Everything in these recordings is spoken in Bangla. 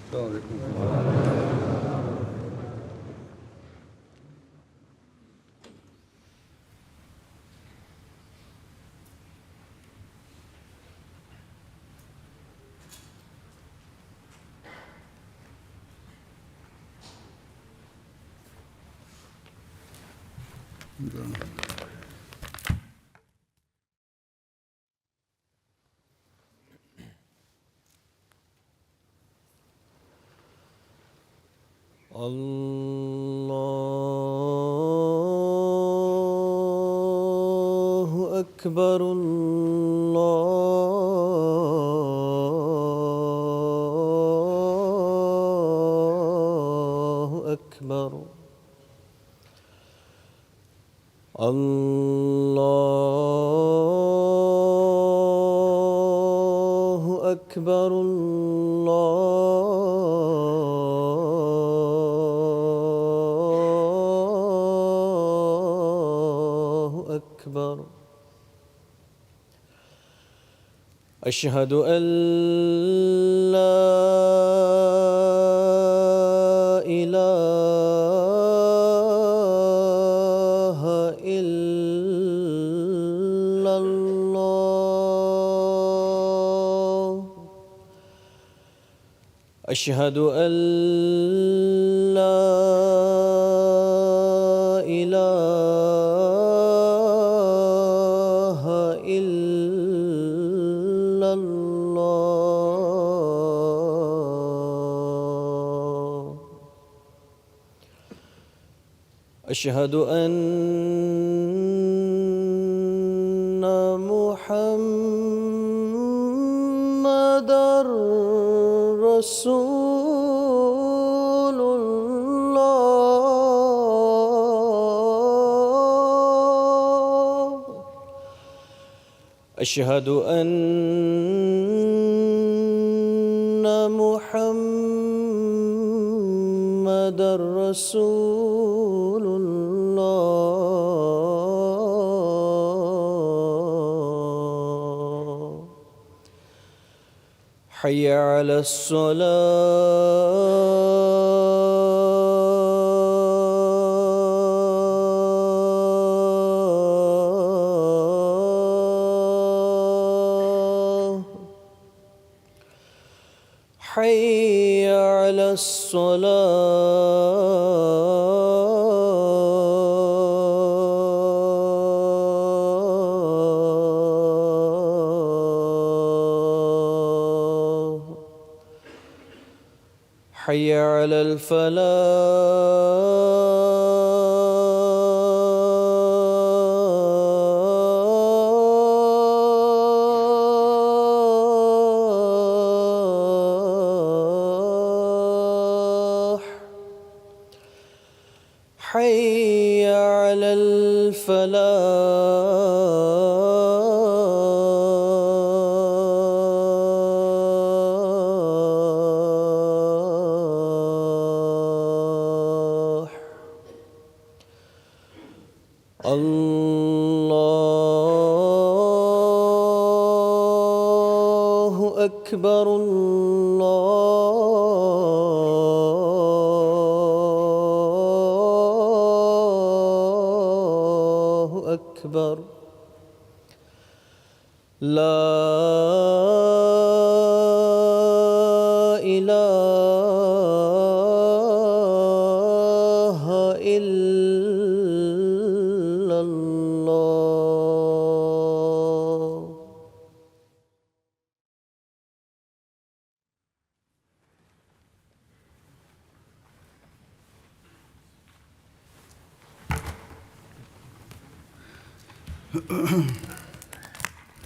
السلام عليكم. الله أكبر الله أكبر الله أكبر الله أكبر أشهد أن لا إله إلا الله أشهد أن لا إله إلا الله أشهد أن محمدًا رسول الله أشهد أن محمدًا رسول الله حي على الصلاة حي على الصلاة حي على الفلاح حي على الفلاح الله أكبر الله أكبر لا إله إلا الله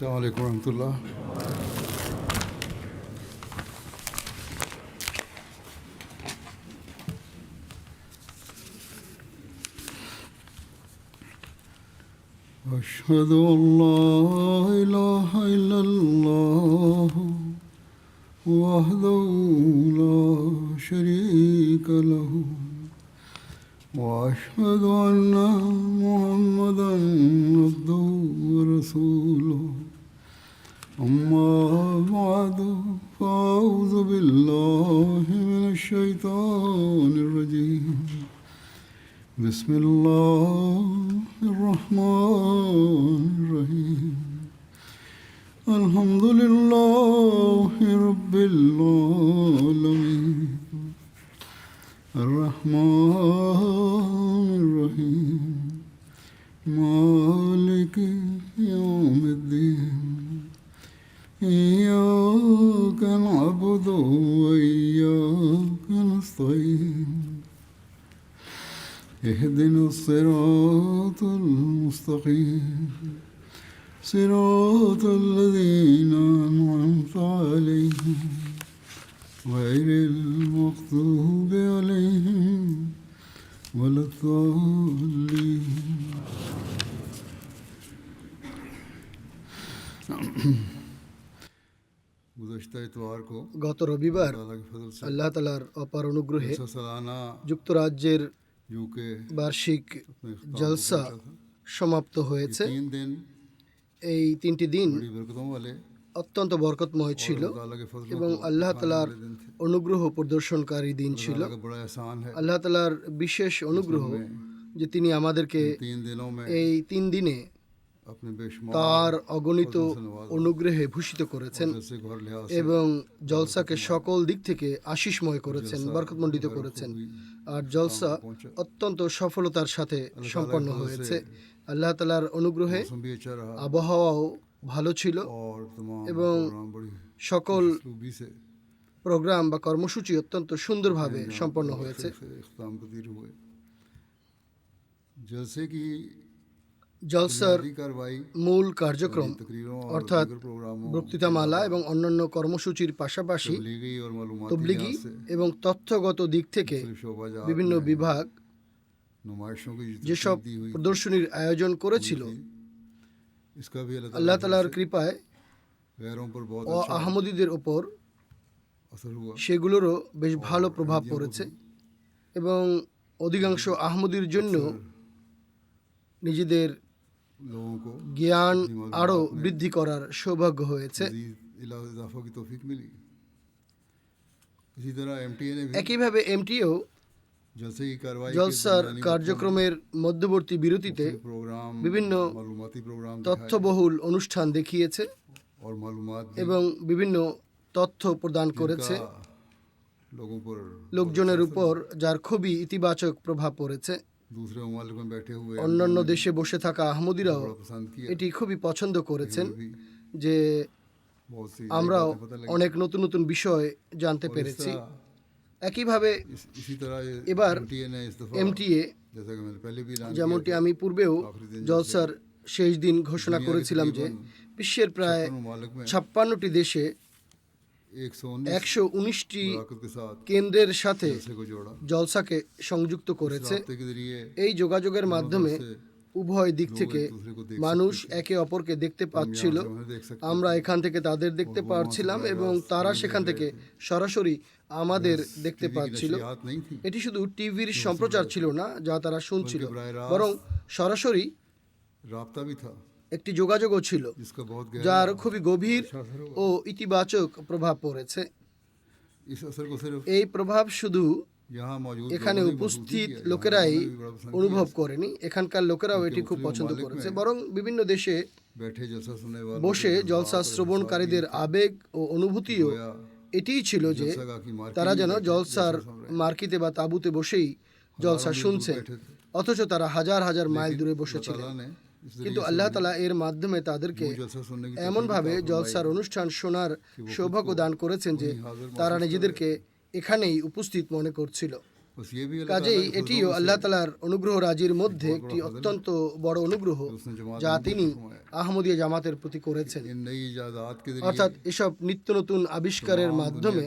السلام عليكم ورحمة الله. أشهد أن لا إله إلا الله وحده لا شريك له وأشهد أن محمدًا عبده ورسوله أما بعد فأعوذ بالله من الشيطان الرجيم بسم الله الرحمن الرحيم الحمد لله رب العالمين الرحمن الرحيم مالك يوم الدين إياك نعبد وإياك نستعين اهدنا الصراط المستقيم صراط الذين أنعمت عليهم غير المغضوب عليهم ولا الضالين গত রবিবার আল্লাহ তাআলার অপার অনুগ্রহে যুক্তরাজ্যের বার্ষিক জলসা সমাপ্ত হয়েছে। এই 3টি দিন অত্যন্ত বরকতময় ছিল এবং আল্লাহ তাআলার অনুগ্রহ প্রদর্শনকারী দিন ছিল। আল্লাহ তাআলার বিশেষ অনুগ্রহ যে তিনি আমাদেরকে এই 3 দিনে তার অগণিত অনুগ্রহে ভূষিত করেছেন এবং জলসাকে সকল দিক থেকে আশিসময় করেছেন, বরকতমণ্ডিত করেছেন। আর জলসা অত্যন্ত সফলতার সাথে সম্পন্ন হয়েছে। আল্লাহ তাআলার অনুগ্রহে আবহাওয়াও ভালো ছিল এবং সকল প্রোগ্রাম বা কর্মসূচি অত্যন্ত সুন্দরভাবে সম্পন্ন হয়েছে। জলসার মূল কার্যক্রম অর্থাৎ বক্তৃতামালা এবং অন্যান্য কর্মসূচির পাশাপাশি তবলিগি এবং তথ্যগত দিক থেকে বিভিন্ন বিভাগ যেসব প্রদর্শনীর আয়োজন করেছিল, আল্লাহ তাআলার কৃপায় ও আহমদীদের ওপর সেগুলোরও বেশ ভালো প্রভাব পড়েছে এবং অধিকাংশ আহমদীর জন্য নিজেদের জ্ঞান আরও বৃদ্ধি করার সৌভাগ্য হয়েছে। একইভাবে এমটিও জলসার কার্যক্রমের মধ্যবর্তী বিরতিতে বিভিন্ন তথ্যবহুল অনুষ্ঠান দেখিয়েছে এবং বিভিন্ন তথ্য প্রদান করেছে লোকজনের উপর, যার খুবই ইতিবাচক প্রভাব পড়েছে। অন্যান্য দেশে বসে থাকা আহমদীরাও এটি খুবই পছন্দ করেছেন যে আমরাও অনেক নতুন নতুন বিষয় জানতে পেরেছি। একইভাবে এবার এমটিএ, যেমনটি আমি পূর্বেও জলসার শেষ দিন ঘোষণা করেছিলাম যে বিশ্বের প্রায় 56টি দেশে 119টি কেন্দ্রের সাথে জলসাকে সংযুক্ত করেছে। এই যোগাযোগের মাধ্যমে উভয় দিক থেকে মানুষ একে অপরকে দেখতে পাচ্ছিল। আমরা এখান থেকে তাদের দেখতে পাচ্ছিলাম এবং তারা সেখান থেকে সরাসরি আমাদের দেখতে পাচ্ছিল। এটি শুধু টিভির সম্প্রচার ছিল না যা তারা শুনছিল, বরং সরাসরি একটি যোগাযোগও ছিল যার খুবই গভীর ও ইতিবাচক প্রভাব পড়েছে। এই প্রভাব শুধু এখানে উপস্থিত লোকেরাই অনুভব করেনি, এখানকার লোকেরাও এটি খুব পছন্দ করেছে, বরং বিভিন্ন দেশে বসে জলসা শ্রবণকারীদের আবেগ ও অনুভূতিও এটিই ছিল যে তারা যেন জলসার মার্কিতে বা তাঁবুতে বসেই জলসা শুনছেন, অথচ তারা হাজার হাজার মাইল দূরে বসেছিলেন। কিন্তু আল্লাহ তাআলা এর মাধ্যমে তাদেরকে এমনভাবে জলসার অনুষ্ঠান শোনার সৌভাগ্য দান করেছেন যে তারা নিজেদেরকে এখানেই উপস্থিত মনে করছিল। কাজেই এটিও আল্লাহ তাআলার অনুগ্রহ রাজির মধ্যে একটি অত্যন্ত বড় অনুগ্রহ যা তিনি আহমদিয়া জামাতের প্রতি করেছেন। অর্থাৎ এসব নিত্য নতুন আবিষ্কারের মাধ্যমে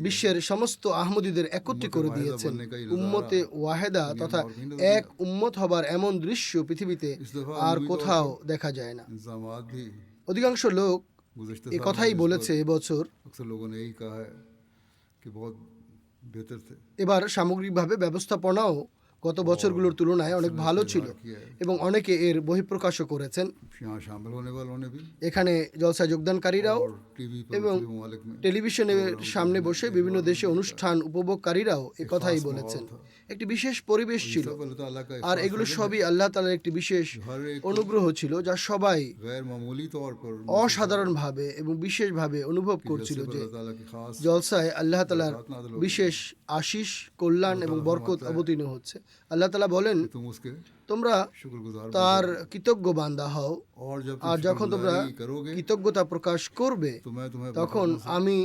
বিশ্বের সমস্ত আহমদীদের একত্রিত করে দিয়েছেন। উম্মতে ওয়াহেদা তথা এক উম্মত হবার এমন দৃশ্য পৃথিবীতে আর কোথাও দেখা যায় না। অধিকাংশ লোক এ কথাই বলেছে এবছর এবার সামগ্রিকভাবে ব্যবস্থাপনাও গত বছরগুলোর তুলনায় অনেক ভালো ছিল এবং অনেকে এর বহিঃপ্রকাশও করেছেন। यहाँ शामिल होने वालों ने भी এখানে জলসায় যোগদানকারীরাও और टीवी पर এবং मुख्तलिफ ममालिक में টেলিভিশনের সামনে বসে বিভিন্ন দেশে অনুষ্ঠান উপভোগকারীরাও কথাই বলেছেন। একটি বিশেষ পরিবেশ ছিল, सब अल्लाह ताला का एक আর खास এগুলো फजल है। সবই আল্লাহ তাআলার একটি বিশেষ हर एक অনুগ্রহ ছিল যা সবাই गैर मामूली तौर पर অসাধারণভাবে এবং বিশেষভাবে অনুভব করছিল যে अल्लाह ताला की खास জলসায় আল্লাহ তাআলার বিশেষ আশিস, কল্যাণ এবং বরকত অবতীর্ণ হচ্ছে। আল্লাহ তাআলা বলেন, तुम उसके তোমরা शुक्रगुजार তার কৃতজ্ঞ বান্দা হও, और जब আর तुम যখন তোমরা शुक्रगुजारी करोगे কৃতজ্ঞতা প্রকাশ করবে तो मैं तुम्हें তখন আমি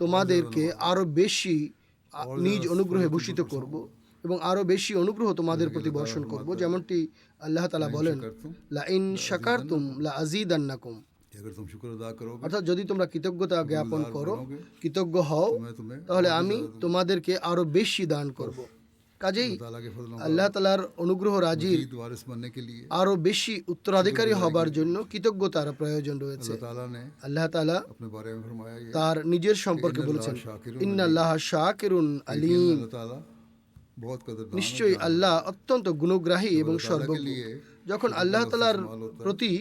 তোমাদেরকে আরো বেশি নিজ অনুগ্রহে ভূষিত করব এবং আরো বেশি অনুগ্রহ তোমাদের প্রতি বর্ষণ করব। যেমনটি আল্লাহ তাআলা বলেন, লা ইন শাকারতুম লা আযীদান্নাকুম, अगर तुम शुक्र अदा करोगे অর্থাৎ যদি তোমরা কৃতজ্ঞতা জ্ঞাপন করো, কৃতজ্ঞ হও, मैं तुम्हें তাহলে আমি তোমাদেরকে আরো বেশি দান করব। কাজেই ताला के फजलों আল্লাহ তাআলার অনুগ্রহ রাজির का वारिस बनने के लिए আরো বেশি উত্তরাধিকারী হবার জন্য কৃতজ্ঞতার প্রয়োজন রয়েছে। अल्लाह ताला ने আল্লাহ তাআলা अपने बारे में फरमाया ये তার নিজের সম্পর্কে বলেছেন, ইন্নাল্লাহ শাকিরুন আলিম, अल्लाह ताला बहुत कदरदान নিশ্চয়ই আল্লাহ অত্যন্ত গুণগ্রাহী এবং সর্বজ্ঞ। যখন আল্লাহ তাআলার প্রতি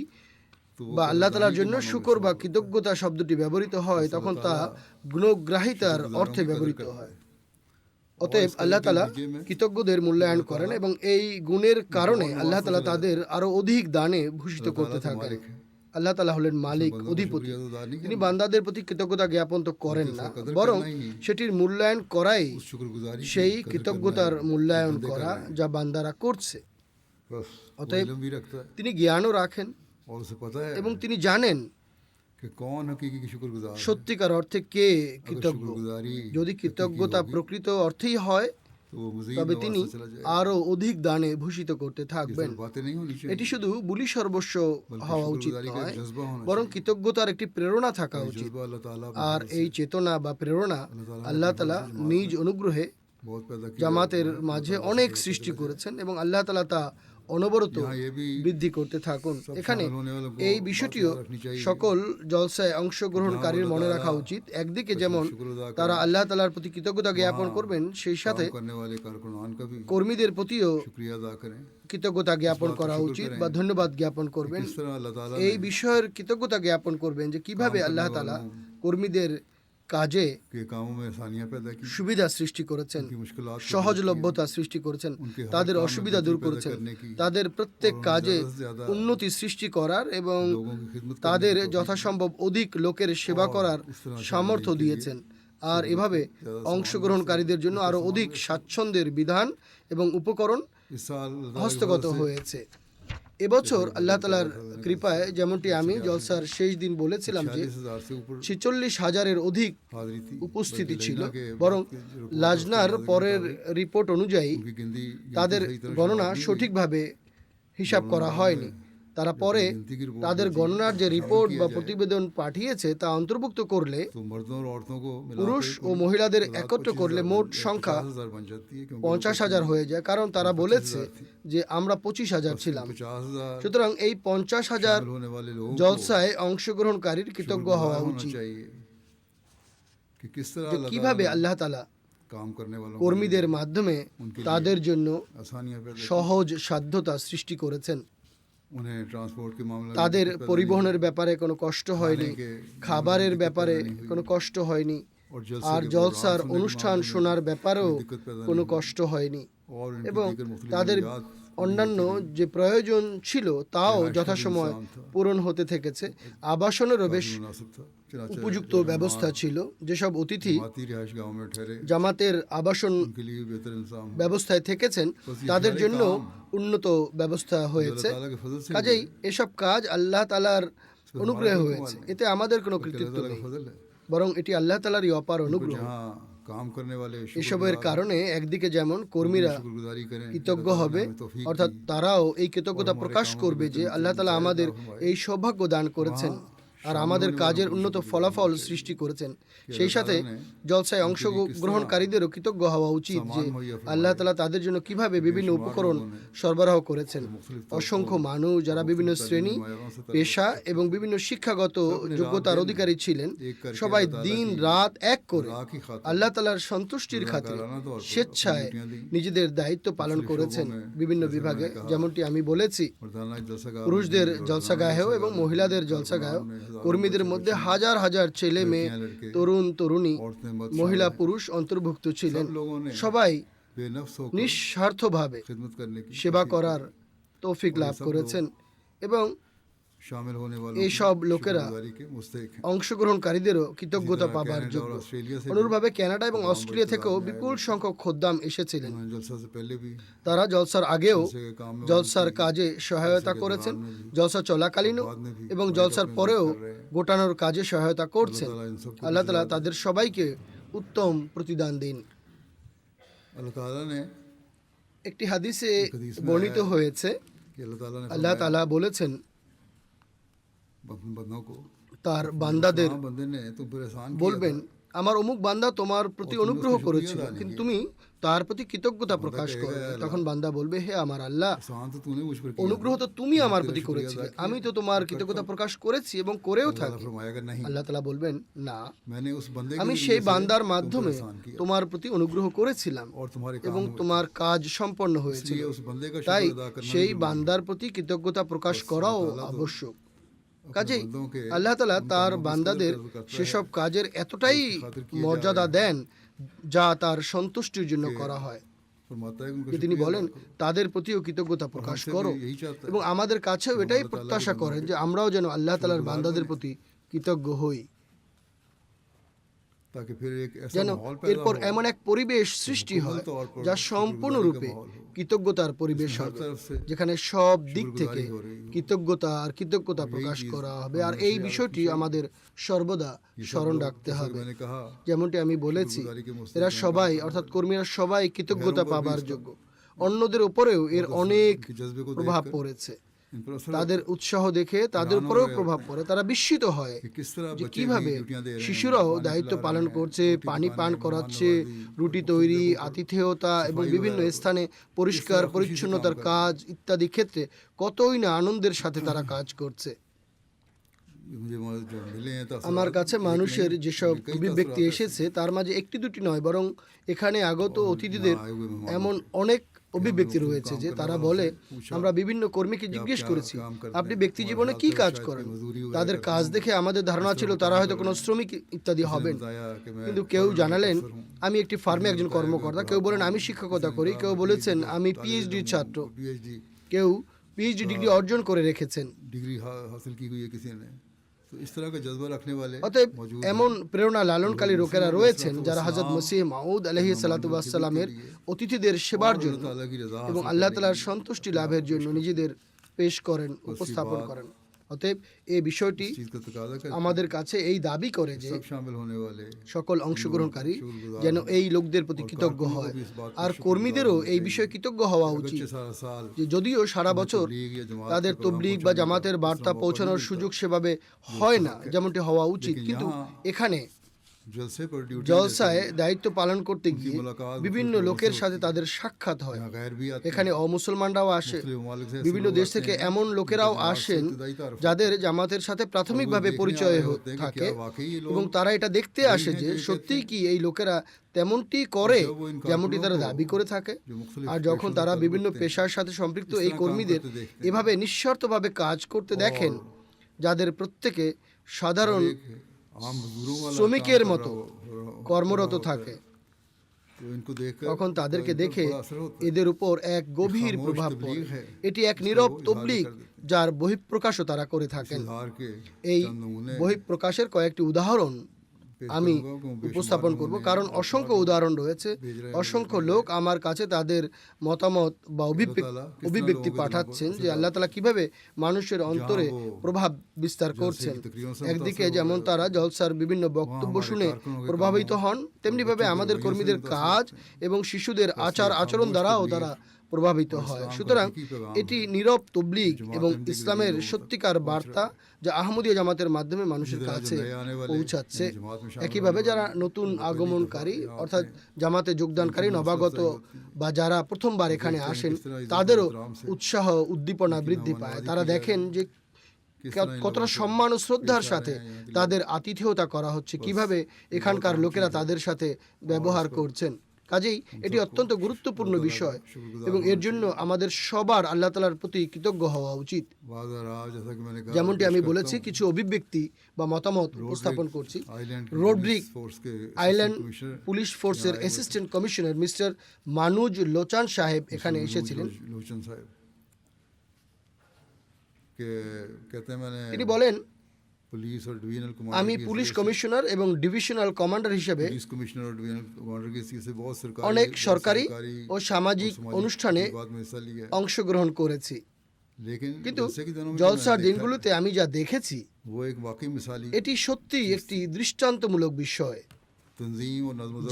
বা আল্লাহ তাআলার জন্য শুকর বা কৃতজ্ঞতা শব্দটি ব্যবহৃত হয় তখন তা গুণগ্রাহিতার অর্থে ব্যবহৃত হয়। অতএব আল্লাহ তাআলা কৃতজ্ঞদের মূল্যায়ন করেন এবং এই গুণের কারণে আল্লাহ তাআলা তাদের আরো অধিক দানে ভূষিত করতে থাকেন। আল্লাহ তাআলা হলেন মালিক, অধিপতি। তিনি বান্দাদের প্রতি কৃতজ্ঞতা জ্ঞাপন তো করেন না, বরং সেটির মূল্যায়ন করাই शुक्रगुजारी সেই কৃতজ্ঞতার মূল্যায়ন করা যা বান্দারা করছে। बस অতএব इल्म भी रखता है তিনি জ্ঞানও রাখেন और उसे पता है এবং তিনি জানেন कि कौन हकीकी की शुक्रगुजार है। সত্যিকার অর্থে কে अगर কৃতজ্ঞ। शुक्रगुजारी যদি কৃতজ্ঞতা প্রকৃত অর্থেই হয় तो वो मजीद তবে नवाज তিনি से चला जाए। আরো অধিক দানে ভূষিত করতে থাকবেন। सिर्फ बातें नहीं होनी এটি चाहिए শুধু বুলি সর্বস্ব হওয়া উচিত शुक्रगुजारी का নয়, एक जज्बा होना বরং কৃতজ্ঞতার একটি প্রেরণা থাকা चाहिए। উচিত। जज्बा अल्लाह ताला আর এই চেতনা বা প্রেরণা আল্লাহ তাআলা নিজ অনুগ্রহে बहुत पैदा किया। জামাতের মাঝে অনেক সৃষ্টি করেছেন এবং আল্লাহ তাআলা তা অনবরত यहाँ ये भी বৃদ্ধি করতে থাকুন। এখানে शामिल होने वालों को এই बात বিষয়টিও याद रखनी चाहिए। সকল জলসায় অংশগ্রহণকারীর মনে রাখা উচিত। একদিকে যেমন शुक्र अदा তারা আল্লাহ তাআলার প্রতি কৃতজ্ঞতা জ্ঞাপন করবেন, সেই সাথে काम करने वाले कारकुनान का भी কর্মীদের প্রতিও शुक्रिया अदा करें। কৃতজ্ঞতা জ্ঞাপন করা উচিত বা ধন্যবাদ জ্ঞাপন করবেন। किस तरह अल्लाह ताला এই বিষয়ের কৃতজ্ঞতা জ্ঞাপন করবেন যে কিভাবে আল্লাহ তাআলা কর্মীদের কাজে के कामों में आसानियां पैदा की, সুবিধা সৃষ্টি করেছেন, उनकी मुश्किलात को সহজলভ্যতা সৃষ্টি করেছেন, তাদের অসুবিধা দূর করেছেন, তাদের প্রত্যেক কাজে উন্নতি সৃষ্টি করার এবং लोगों की खिदमत তাদের যথাসম্ভব অধিক লোকের সেবা করার সামর্থ্য দিয়েছেন। আর এভাবে অংশগ্রহণকারীদের জন্য আরো অধিক স্বাচ্ছন্দ্যের বিধান এবং উপকরণ इस साल হস্তগত হয়েছে। এবছর আল্লাহ তাআলার কৃপায় যেমনটি আমি জলসার শেষ দিন বলেছিলাম যে 40,000 से ऊपर 46,000-এর অধিক हाजिरी थी। উপস্থিতি ছিল, लजना के বরং बाद के जो লাজনার পরের রিপোর্ট অনুযায়ী उनकी गिनती তাদের सही तरह গণনা शुमार नहीं हुई। সঠিকভাবে হিসাব করা হয়নি। তারা পরে তাদের গণনার যে রিপোর্ট বা প্রতিবেদন পাঠিয়েছে তা অন্তর্ভুক্ত করলে तो मर्दों और औरतों को मिला পুরুষ ও মহিলাদের একত্র করলে মোট সংখ্যা 50,000 बन जाती है, क्योंकि 50,000 হয়ে যায়, কারণ তারা বলেছে যে আমরা 25,000 ছিলাম। 50,000 সুতরাং এই 50,000 शामिल होने वाले लोगों को জলসায় অংশগ্রহণকারীর কৃতজ্ঞ হওয়া होना উচিত चाहिए कि किस तरह যে अल्लाह কিভাবে ताला আল্লাহ তাআলা काम करने वालों को কর্মীদের মাধ্যমে তাদের জন্য आसानियां पैदा সহজ সাধ্যতা সৃষ্টি করেছেন। उन्हें ट्रांसपोर्ट के मामले में তাদের दिक्कत पैदा পরিবহনের ব্যাপারে কোনো কষ্ট হয়নি, খাবারের ব্যাপারে কোনো কষ্ট হয়নি, और আর जलसे के জলসার प्रोग्राम सुनने के অনুষ্ঠান मामले में শোনার ব্যাপারেও दिक्कत पैदा কোনো नहीं কষ্ট হয়নি और इनकी এবং दीगर मुख्तलिफ তাদের ज़रूरियात অন্যান্য যে প্রয়োজন ছিল তাও যথাসময় পূরণ হতে থেকেছে। আবাসনেরও বেশ मुनासिब था। चुनांचे উপযুক্ত ব্যবস্থা ছিল। যেসব অতিথি जमाती रिहाइश गाँव में ठहरे জামাতের আবাসন उनके लिए बेहतर इंतजाम हुआ। ব্যবস্থায় থেকেছেন তাদের জন্য উন্নত ব্যবস্থা হয়েছে। अल्लाह के फजल से কাজেই এসব কাজ আল্লাহ তাআলার অনুগ্রহে হয়েছে, এতে আমাদের কোনো अल्लाह কৃতিত্ব ताला নেই, का फजल है। বরং এটি আল্লাহ তাআলারই অপার অনুগ্রহ। जहाँ काम करने वाले এসবের কারণে একদিকে যেমন কর্মীরা शुक्रगुजारी करें, কৃতজ্ঞ হবে, অর্থাৎ তারাও এই কৃতজ্ঞতা প্রকাশ করবে যে আল্লাহ তাআলা আমাদের এই সৌভাগ্য দান করেছেন আর আমাদের কাজের উন্নত ফলাফল সৃষ্টি করেছেন। সেই সাথে জলসায় অংশগ্রহণকারীদেরও কৃতজ্ঞ হওয়া উচিত যে আল্লাহ তাআলা তাদের জন্য কিভাবে বিভিন্ন উপকরণ সরবরাহ করেছেন। অসংখ্য মানুষ যারা বিভিন্ন শ্রেণী, পেশা এবং বিভিন্ন শিক্ষাগত যোগ্যতার অধিকারী ছিলেন, সবাই দিন রাত এক করে আল্লাহ তাআলার সন্তুষ্টির খাতিরে স্বেচ্ছায় নিজেদের দায়িত্ব পালন করেছেন বিভিন্ন বিভাগে। যেমনটি আমি বলেছি, পুরুষদের জলসাগাহেও এবং মহিলাদের জলসাগাহেও কর্মীদের মধ্যে হাজার হাজার ছেলে মেয়ে, তরুণ তরুণী, মহিলা পুরুষ অন্তর্ভুক্ত ছিলেন। সবাই নিঃস্বার্থভাবে সেবা করার তৌফিক লাভ করেছেন এবং এই সব লোকেরা অংশগ্রহণকারীদেরও কৃতজ্ঞতা পাবার যোগ্য। অনুরূপভাবে কানাডা এবং অস্ট্রেলিয়া থেকেও বিপুল সংখ্যক খোদ্দাম এসেছিলেন। তারা জলসার আগেও জলসার কাজে সহায়তা করেছেন, জলসা চলাকালীনও এবং জলসার পরেও গোটানোর কাজে সহায়তা করছেন। আল্লাহ তাআলা তাদের সবাইকে উত্তম প্রতিদান দিন। একটি হাদিসে বর্ণিত হয়েছে, আল্লাহ তাআলা বলেছেন তার বান্দাদের বলবেন, আমার অমুক বান্দা তোমার প্রতি অনুগ্রহ করেছিল, কিন্তু তুমি তার প্রতি কৃতজ্ঞতা প্রকাশ করো। তখন বান্দা বলবে, হে আমার আল্লাহ, অনুগ্রহ তো তুমি আমার প্রতি করেছিলে, আমি তো তোমার কৃতজ্ঞতা প্রকাশ করেছি এবং করেও থাকি। আল্লাহ তাআলা বলবেন, না, আমি সেই বান্দার মাধ্যমে তোমার প্রতি অনুগ্রহ করেছিলাম এবং তোমার কাজ সম্পন্ন হয়েছিল, তাই সেই বান্দার প্রতি কৃতজ্ঞতা প্রকাশ করাও আবশ্যক। কাজেই আল্লাহ তাআলা তার বান্দাদের সেসব কাজের এতটাই মর্যাদা দেন যা তার সন্তুষ্টির জন্য করা হয়। তিনি বলেন, তাদের প্রতিও কৃতজ্ঞতা প্রকাশ করো এবং আমাদের কাছেও এটাই প্রত্যাশা করেন যে আমরাও যেন আল্লাহ তাআলার বান্দাদের প্রতি কৃতজ্ঞ হই, যেন এরপর এমন এক পরিবেশ সৃষ্টি হয় যা সম্পূর্ণরূপে কৃতজ্ঞতার পরিবেশ হবে, যেখানে সব দিক থেকে কৃতজ্ঞতা প্রকাশ করা হবে। আর এই বিষয়টি আমাদের সর্বদা স্মরণ রাখতে হবে। যেমনটি আমি বলেছি, এরা সবাই অর্থাৎ কর্মীরা সবাই কৃতজ্ঞতা পাবার যোগ্য। অন্যদের উপরেও এর অনেক প্রভাব পড়েছে। তাদের উৎসাহ দেখে তাদের উপরেও প্রভাব পড়ে। তারা বিস্মিত হয় যে কিভাবে শিশুরাও দায়িত্ব পালন করছে, পানি পান করাচ্ছে, রুটি তৈরি, আতিথেয়তা এবং বিভিন্ন স্থানে পরিষ্কার পরিচ্ছন্নতার কাজ ইত্যাদি ক্ষেত্রে কতই না আনন্দের সাথে তারা কাজ করছে। আমার কাছে মানুষের যেসব অভিব্যক্তি এসেছে তার মাঝে একটি দুটি নয়, বরং এখানে আগত অতিথিদের এমন অনেক অভিব্যক্তি রয়েছে যে তারা বলে, আমরা বিভিন্ন কর্মীকে জিজ্ঞেস করেছি, আপনি ব্যক্তি জীবনে কি কাজ করেন? তাদের কাজ দেখে আমাদের ধারণা ছিল তারা হয়তো কোনো শ্রমিক ইত্যাদি হবেন, কিন্তু কেউ জানালেন আমি একটি ফার্মে একজন কর্মকর্তা, কেউ বলেন আমি শিক্ষকতা করি, কেউ বলেছেন আমি পিএইচডি ছাত্র, কেউ পিএইচডি ডিগ্রি অর্জন করে রেখেছেন। অতএব এমন প্রেরণা লালনকারী লোকেরা রয়েছেন যারা হযরত মসিহ মাউদ আলাইহিস সালাতু ওয়াস সালামের অতিথিদের সেবার জন্য এবং আল্লাহ তাআলার সন্তুষ্টি লাভের জন্য নিজেদের পেশ করেন, উপস্থাপন করেন। অতএব এই বিষয়টি আমাদের কাছে এই দাবি করে যে সকল অংশগ্রহণকারী যেন এই লোকদের প্রতি কৃতজ্ঞ হয়, আর কর্মীদেরও এই বিষয়ে কৃতজ্ঞ হওয়া উচিত যে যদিও সারা বছর তাদের তবলিগ বা জামাতের বার্তা পৌঁছানোর সুযোগ সেভাবে হয় না যেমনটি হওয়া উচিত, কিন্তু এখানে জলসায় দায়িত্ব পালন করতে গিয়ে বিভিন্ন লোকের সাথে তাদের সাক্ষাৎ হয়। এখানে অমুসলমানরাও আসে, বিভিন্ন দেশ থেকে এমন লোকেরাও আসেন যাদের জামাতের সাথে প্রাথমিকভাবে পরিচয় থাকে এবং তারা এটা দেখতে আসে যে সত্যিই কি এই লোকেরা তেমনটি করে যেমনটি তারা দাবি করে থাকে। আর যখন তারা বিভিন্ন পেশার সাথে সম্পৃক্ত এই কর্মীদের এভাবে নিঃস্বার্থভাবে কাজ করতে দেখেন, যাদের প্রত্যেকে সাধারণ শ্রমিকের মতো কর্মরত থাকে, তখন তাদেরকে দেখে এদের উপর এক গভীর প্রভাব পড়ে। এটি এক নীরব তবলিগ যার বহিঃপ্রকাশও তারা করে থাকেন। এই বহিঃপ্রকাশের কয়েকটি উদাহরণ আমি উপস্থাপন করব, কারণ অসংখ্য উদাহরণ রয়েছে। অসংখ্য লোক আমার কাছে তাদের মতামত বা অভিব্যক্তি পাঠাচ্ছেন যে আল্লাহ তাআলা কিভাবে মানুষের অন্তরে প্রভাব বিস্তার করছেন। একদিকে যেমন তারা জলসার বিভিন্ন বক্তব্য শুনে প্রভাবিত হন, তেমনিভাবে আমাদের কর্মীদের কাজ এবং শিশুদের আচার আচরণ দ্বারাও তারা প্রভাবিত হয়। সুতরাং এটি নীরব তবলিগ এবং ইসলামের সত্যিকার বার্তা যা আহমদীয়া জামাতের মাধ্যমে মানুষের কাছে পৌঁছাচ্ছে। একইভাবে যারা নতুন আগমনকারী অর্থাৎ জামাতে যোগদানকারী নবাগত বা যারা প্রথমবার এখানে আসেন তাদেরও উৎসাহ উদ্দীপনা বৃদ্ধি পায়। তারা দেখেন যে কতটা সম্মান ও শ্রদ্ধার সাথে তাদের আতিথেয়তা করা হচ্ছে, কিভাবে এখানকার লোকেরা তাদের সাথে ব্যবহার করছেন। কাজেই এটি অত্যন্ত গুরুত্বপূর্ণ বিষয় এবং এর জন্য আমাদের সবার আল্লাহ তাআলার প্রতি কৃতজ্ঞ হওয়া উচিত। যেমনটি আমি বলেছি, কিছু অভিব্যক্তি বা মতামত উপস্থাপন করছি। রোডরিক আইল্যান্ড পুলিশ ফোর্সের অ্যাসিস্ট্যান্ট কমিশনার মিস্টার মানুজ লোচান সাহেব এখানে এসেছিলেন। তিনি বলেন, আমি পুলিশ কমিশনার এবং ডিভিশনাল কমান্ডার হিসেবে অনেক সরকারি ও সামাজিক অনুষ্ঠানে অংশগ্রহণ করেছি, কিন্তু জলসার দিনগুলোতে আমি যা দেখেছি এটি সত্যি একটি দৃষ্টান্তমূলক বিষয়,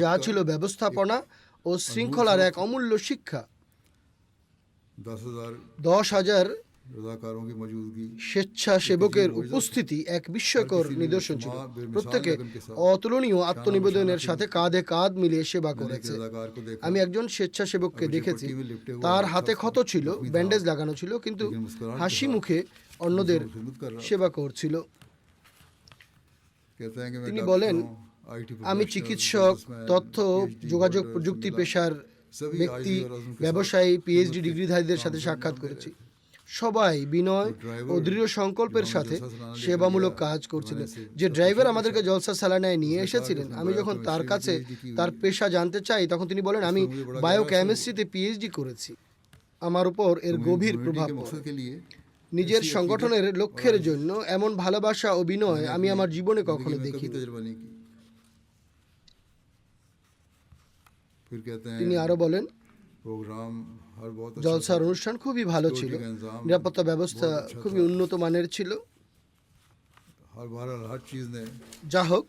যা ছিল ব্যবস্থাপনা ও শৃঙ্খলার এক অমূল্য শিক্ষা। 10,000 স্বেচ্ছাসেবকের উপস্থিতি এক বিস্ময়কর নিদর্শন ছিল। প্রত্যেকে অতুলনীয় আত্মনিবেদনের সাথে কাঁধে কাঁধ মিলিয়ে সেবা করেছে। আমি একজন স্বেচ্ছাসেবককে দেখেছি, তার হাতে ক্ষত ছিল, ব্যান্ডেজ লাগানো ছিল, কিন্তু হাসি মুখে অন্যদের সেবা করছিল। তিনি বলেন, আমি চিকিৎসক, তথ্য যোগাযোগ প্রযুক্তি পেশার ব্যক্তি, ব্যবসায়ী, পিএইচডি ডিগ্রিধারীদের সাথে সাক্ষাৎ করেছি। সবাই বিনয় ও দৃঢ় সংকল্পের সাথে সেবামূলক কাজ করছিলেন। যে ড্রাইভার আমাদেরকে জলসা সালানায় নিয়ে এসেছিলেন, আমি যখন তার কাছে তার পেশা জানতে চাই, তখন তিনি বলেন, আমি বায়োকেমিস্ট্রিতে পিএইচডি করেছি। আমার উপর এর গভীর প্রভাব পড়ে। নিজের সংগঠনের লক্ষ্যের জন্য এমন ভালোবাসা ও বিনয় আমি আমার জীবনে কখনো দেখিনি। তিনি আরো বলেন, জলসার অনুষ্ঠান খুবই ভালো ছিল, নিরাপত্তা ব্যবস্থা খুবই উন্নত মানের ছিল। যা হোক,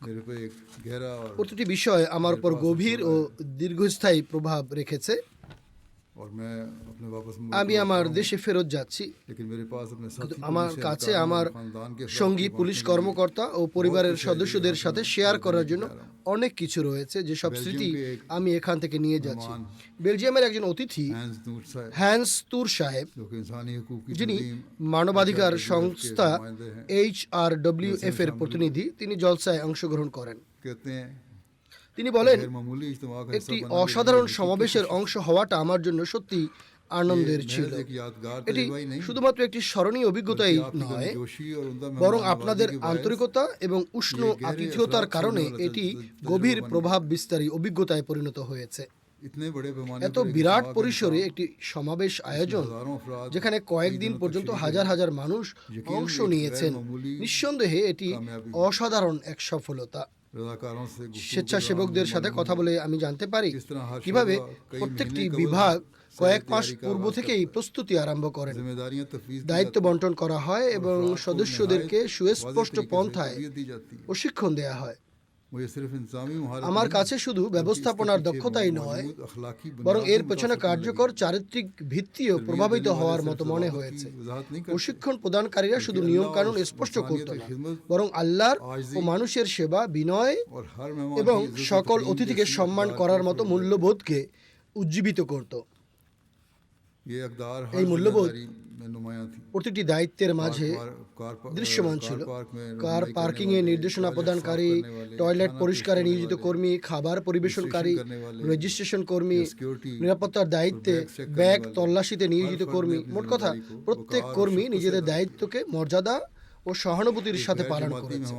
প্রতিটি বিষয় আমার উপর গভীর ও দীর্ঘস্থায়ী প্রভাব রেখেছে। আমি আমার দেশে ফেরত যাচ্ছি, আমার কাছে আমার সঙ্গী পুলিশ কর্মকর্তা ও পরিবারের সদস্যদের সাথে শেয়ার করার জন্য অনেক কিছু রয়েছে, যে সব স্মৃতি আমি এখান থেকে নিয়ে যাচ্ছি। বেলজিয়ামের একজন অতিথি হ্যান্স তুর সাহেব, যিনি মানবাধিকার সংস্থা HRWF এর প্রতিনিধি, তিনি জলসায় অংশগ্রহণ করেন। তিনি বলেন, একটি অসাধারণ সমাবেশের অংশ হওয়াটা আমার জন্য সত্যি আনন্দের ছিল। এটি শুধুমাত্র একটি স্মরণীয় অভিজ্ঞতাই নয়, বরং আপনাদের আন্তরিকতা এবং উষ্ণ আতিথেয়তার কারণে এটি গভীর প্রভাব বিস্তারী অভিজ্ঞতায় পরিণত হয়েছে। এত বিরাট পরিসরে একটি সমাবেশ আয়োজন, যেখানে কয়েকদিন পর্যন্ত হাজার হাজার মানুষ অংশ নিয়েছেন, নিঃসন্দেহে এটি অসাধারণ এক সফলতা। স্বেচ্ছাসেবকদের সাথে কথা বলে আমি জানতে পারি কিভাবে প্রত্যেকটি বিভাগ কয়েক মাস পূর্ব থেকেই প্রস্তুতি আরম্ভ করেন। দায়িত্ব বন্টন করা হয় এবং সদস্যদেরকে সুস্পষ্ট পন্থায় প্রশিক্ষণ দেওয়া হয়। আমার কাছে শুধু ব্যবস্থাপনার দক্ষতাই নয়, বরং এর পেছনে কার্যকর চারিত্রিক ভিত্তিও প্রভাবিত হওয়ার মতো মনে হয়েছে। প্রশিক্ষণ প্রদানকারীরা শুধু নিয়মকানুন স্পষ্ট করত না, বরং আল্লাহর ও মানুষের সেবা, বিনয় এবং সকল অতিথিকে সম্মান করার মতো মূল্যবোধকে উজ্জীবিত করত। এই মূল্যবোধ প্রতিটি দায়িত্বের মাঝে দৃশ্যমান ছিল। কার পার্কিং এ নির্দেশনা প্রদানকারী, টয়লেট পরিষ্কারে নিয়োজিত কর্মী, খাবার পরিবেশনকারী, রেজিস্ট্রেশন কর্মী, নিরাপত্তার দায়িত্বে ব্যাগ তল্লাশিতে নিয়োজিত কর্মী। মোট কথা, প্রত্যেক কর্মী নিজেদের দায়িত্বকে মর্যাদা ও সহানুভূতির সাথে পালন করেছে।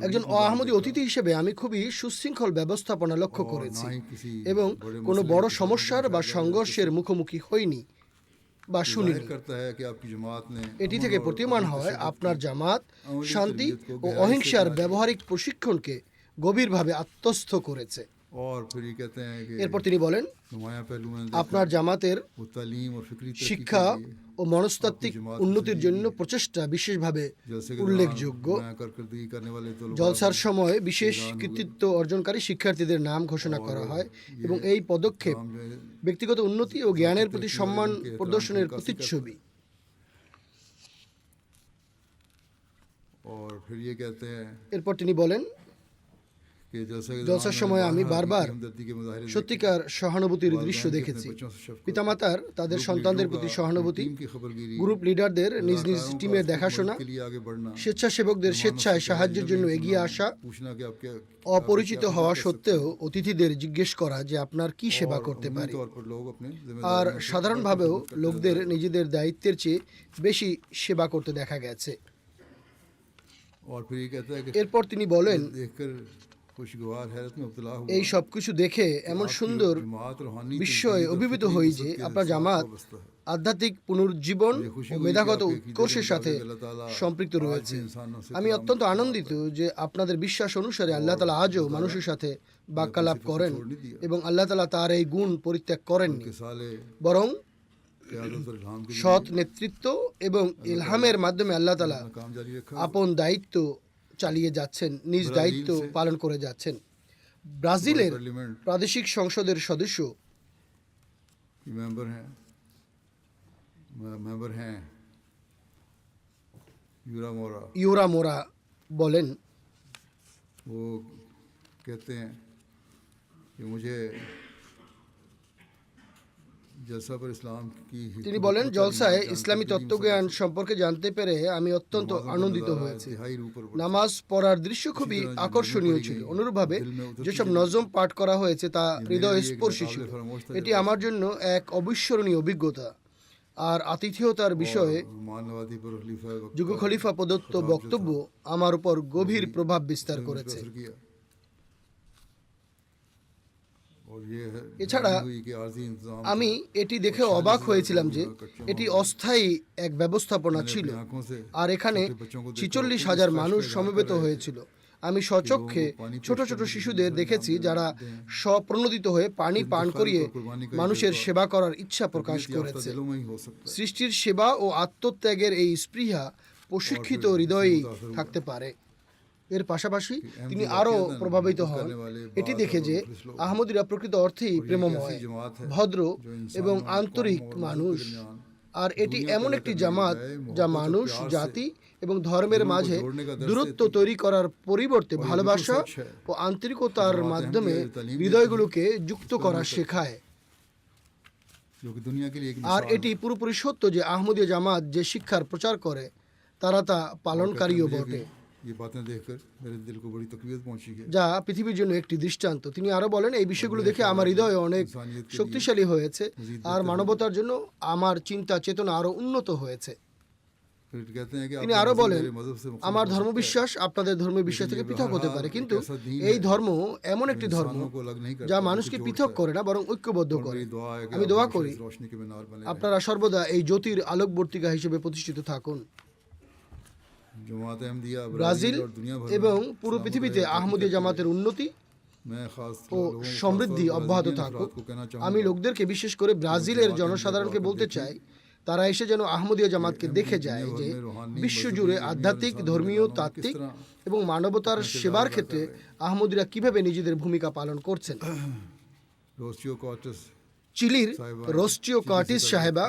একজন আহমদী অতিথি হিসেবে আমি খুবই সুশৃঙ্খল ব্যবস্থাপনা লক্ষ্য করেছি এবং কোনো বড় সমস্যার বা সংঘর্ষের মুখোমুখি হইনি বা শুনিনি। এটি থেকে প্রতীয়মান হয় আপনার জামাত শান্তি ও অহিংসার ব্যবহারিক প্রশিক্ষণকে গভীরভাবে আত্মস্থ করেছে। और फिर ये कहते हैं कि এরপর তিনি বলেন, नुमाया पहलू में আপনার জামাতের वो तालीम और फिक्री तरक्की শিক্ষা के लिए ও মনস্তাত্ত্বিক উন্নতির জন্য প্রচেষ্টা বিশেষভাবে जलसे के উল্লেখযোগ্য। दौरान कारकर्दगी करने वाले तलबा জলসার সময় বিশেষ কৃতিত্ব অর্জনকারী শিক্ষার্থীদের নাম ঘোষণা করা হয় এবং এই পদক্ষেপ काम जो है ব্যক্তিগত উন্নতি ও জ্ঞানের প্রতি সম্মান প্রদর্শনের প্রতিচ্ছবি। और फिर ये कहते हैं এরপর তিনি বলেন, कि জলসার সময় আমি বারবার हमदर्दी के मुजाहिरे সত্যিকার সহানুভূতির দৃশ্য দেখেছি। পিতামাতার তাদের সন্তানদের প্রতি সহানুভূতি, टीम की खबरगिरी গ্রুপ লিডারদের নিজ নিজ টিমের দেখাশোনা, के लिए आगे बढ़ना স্বেচ্ছাসেবকদের স্বেচ্ছায় সাহায্যের জন্য এগিয়ে আসা, पूछना कि आप क्या অপরিচিত হওয়া সত্ত্বেও অতিথিদের জিজ্ঞেস করা যে আপনার কি সেবা করতে পারি। तौर पर लोग अपने আর সাধারণভাবেও লোকদের নিজেদের দায়িত্বের চেয়ে বেশি সেবা করতে দেখা গেছে। और फिर ये कहता है कि এরপর তিনি বলেন, देखकर खुशगवार हैरत में मुब्तला हुआ এই সব কিছু দেখে এমন সুন্দর जमात रूहानी বিস্ময়ে অভিভূত হই যে আপনার জামাত আধ্যাত্মিক পুনরুজ্জীবন ও মেধাগত উৎকর্ষের সাথে সম্পৃক্ত রয়েছে। আমি অত্যন্ত আনন্দিত যে আপনাদের বিশ্বাস অনুসারে আল্লাহ তাআলা আজও মানুষের সাথে বাক্যালাপ করেন এবং আল্লাহ তাআলা তার এই গুণ পরিত্যাগ করেননি, के साले বরং क़यादत और इल्हाम के সৎ নেতৃত্ব এবং ইলহামের মাধ্যমে আল্লাহ তাআলা काम जारी रखा আপন দায়িত্ব চালিয়ে যাচ্ছেন, নিজ দায়িত্ব পালন করে যাচ্ছেন। ব্রাজিলের पार्लियामेंट প্রাদেশিক সংসদের সদস্য की मेंबर हैं यूरा मोरा ইউরা মোরা বলেন, वो कहते हैं कि मुझे जलसा पर इस्लाम की তিনি বলেন, জলসায় ইসলামী তত্ত্বজ্ঞান সম্পর্কে জানতে পেরে আমি অত্যন্ত আনন্দিত হয়েছি। तिहाई ऊपर নামাজ পড়ার দৃশ্য খুবই আকর্ষণীয় ছিল। অনুরূপভাবে যেসব নজম পাঠ করা হয়েছে তা হৃদয়স্পর্শী ছিল। এটি আমার জন্য এক অবিস্মরণীয় অভিজ্ঞতা। আর আতিথেয়তার বিষয়ে मानवादी पर खलीफा वक्त যুগ খলিফা প্রদত্ত বক্তব্য আমার উপর গভীর প্রভাব বিস্তার করেছে। असर किया और ये है এছাড়া हुई कि आर्जी इंतजाम আমি এটি দেখে অবাক হয়েছিলাম যে এটি অস্থায়ী এক ব্যবস্থাপনা ছিল आंखों से আর এখানে 46,000 মানুষ সমবেত হয়েছিল। আমি স্বচক্ষে ছোট ছোট শিশুদের দেখেছি যারা স্বপ্রণোদিত হয়ে পানি পান করিয়ে মানুষের সেবা করার ইচ্ছা প্রকাশ করেছে। दिलों में ही हो सकता সৃষ্টির সেবা ও আত্মত্যাগের এই স্পৃহা প্রশিক্ষিত হৃদয়েই থাকতে পারে। এর পাশাপাশি তিনি আরও প্রভাবিত হন এটি দেখে যে আহমদীরা প্রকৃত অর্থেই প্রেমময়, ভদ্র এবং আন্তরিক মানুষ। আর এটি এমন একটি জামাত যা মানুষ, জাতি এবং ধর্মের মাঝে দূরত্ব তৈরি করার পরিবর্তে ভালোবাসা ও আন্তরিকতার মাধ্যমে হৃদয়গুলোকে যুক্ত করা শেখায়। जो कि दुनिया के लिए एक আর এটি পুরোপুরি সত্য যে আহমদীয় জামাত যে শিক্ষার প্রচার করে তারা তা পালনকারীও বটে, ये बातें देखकर मेरे दिल को बड़ी तकलीफ पहुंची है যা पृথিবীর জন্য একটি দৃষ্টান্ত। তিনি আরো বলেন, এই বিষয়গুলো দেখে আমার হৃদয় অনেক শক্তিশালী হয়েছে আর মানবতার জন্য আমার চিন্তা চেতনা আরো উন্নত হয়েছে। फिर कहते हैं कि তিনি আরো বলেন, আমার ধর্মবিশ্বাস আপনাদের ধর্মীয় বিশ্বাস থেকে পৃথক হতে পারে, কিন্তু এই ধর্ম এমন একটি ধর্ম को अलग नहीं যা মানুষকে পৃথক করে না বরং ঐক্যবদ্ধ করে। दुआ है कि আমি দোয়া করি रोशनी के मीनार बने আপনারা সর্বদা এই জ্যোতির আলোকবর্তিকা হিসেবে প্রতিষ্ঠিত থাকুন। जमात अहमदिया ব্রাজিল और दुनिया भर এবং পুরো পৃথিবীতে আহমদীয়া জামাতের উন্নতি मैं खास ও সমৃদ্ধি অব্যাহত থাকুক। আমি লোকদেরকে, বিশেষ করে ব্রাজিলের জনসাধারণকে বলতে চাই, তারা এসে যেন আহমদীয়া জামাতকে দেখে যায় যে বিশ্বজুড়ে আধ্যাত্মিক, ধর্মীয়, তাত্ত্বিক এবং মানবতার সেবার ক্ষেত্রে আহমদীরা কিভাবে নিজেদের ভূমিকা পালন করছেন। रोस्टियो कॉर्टिस চিলির রোস্টিও কার্টিস সাহেবা,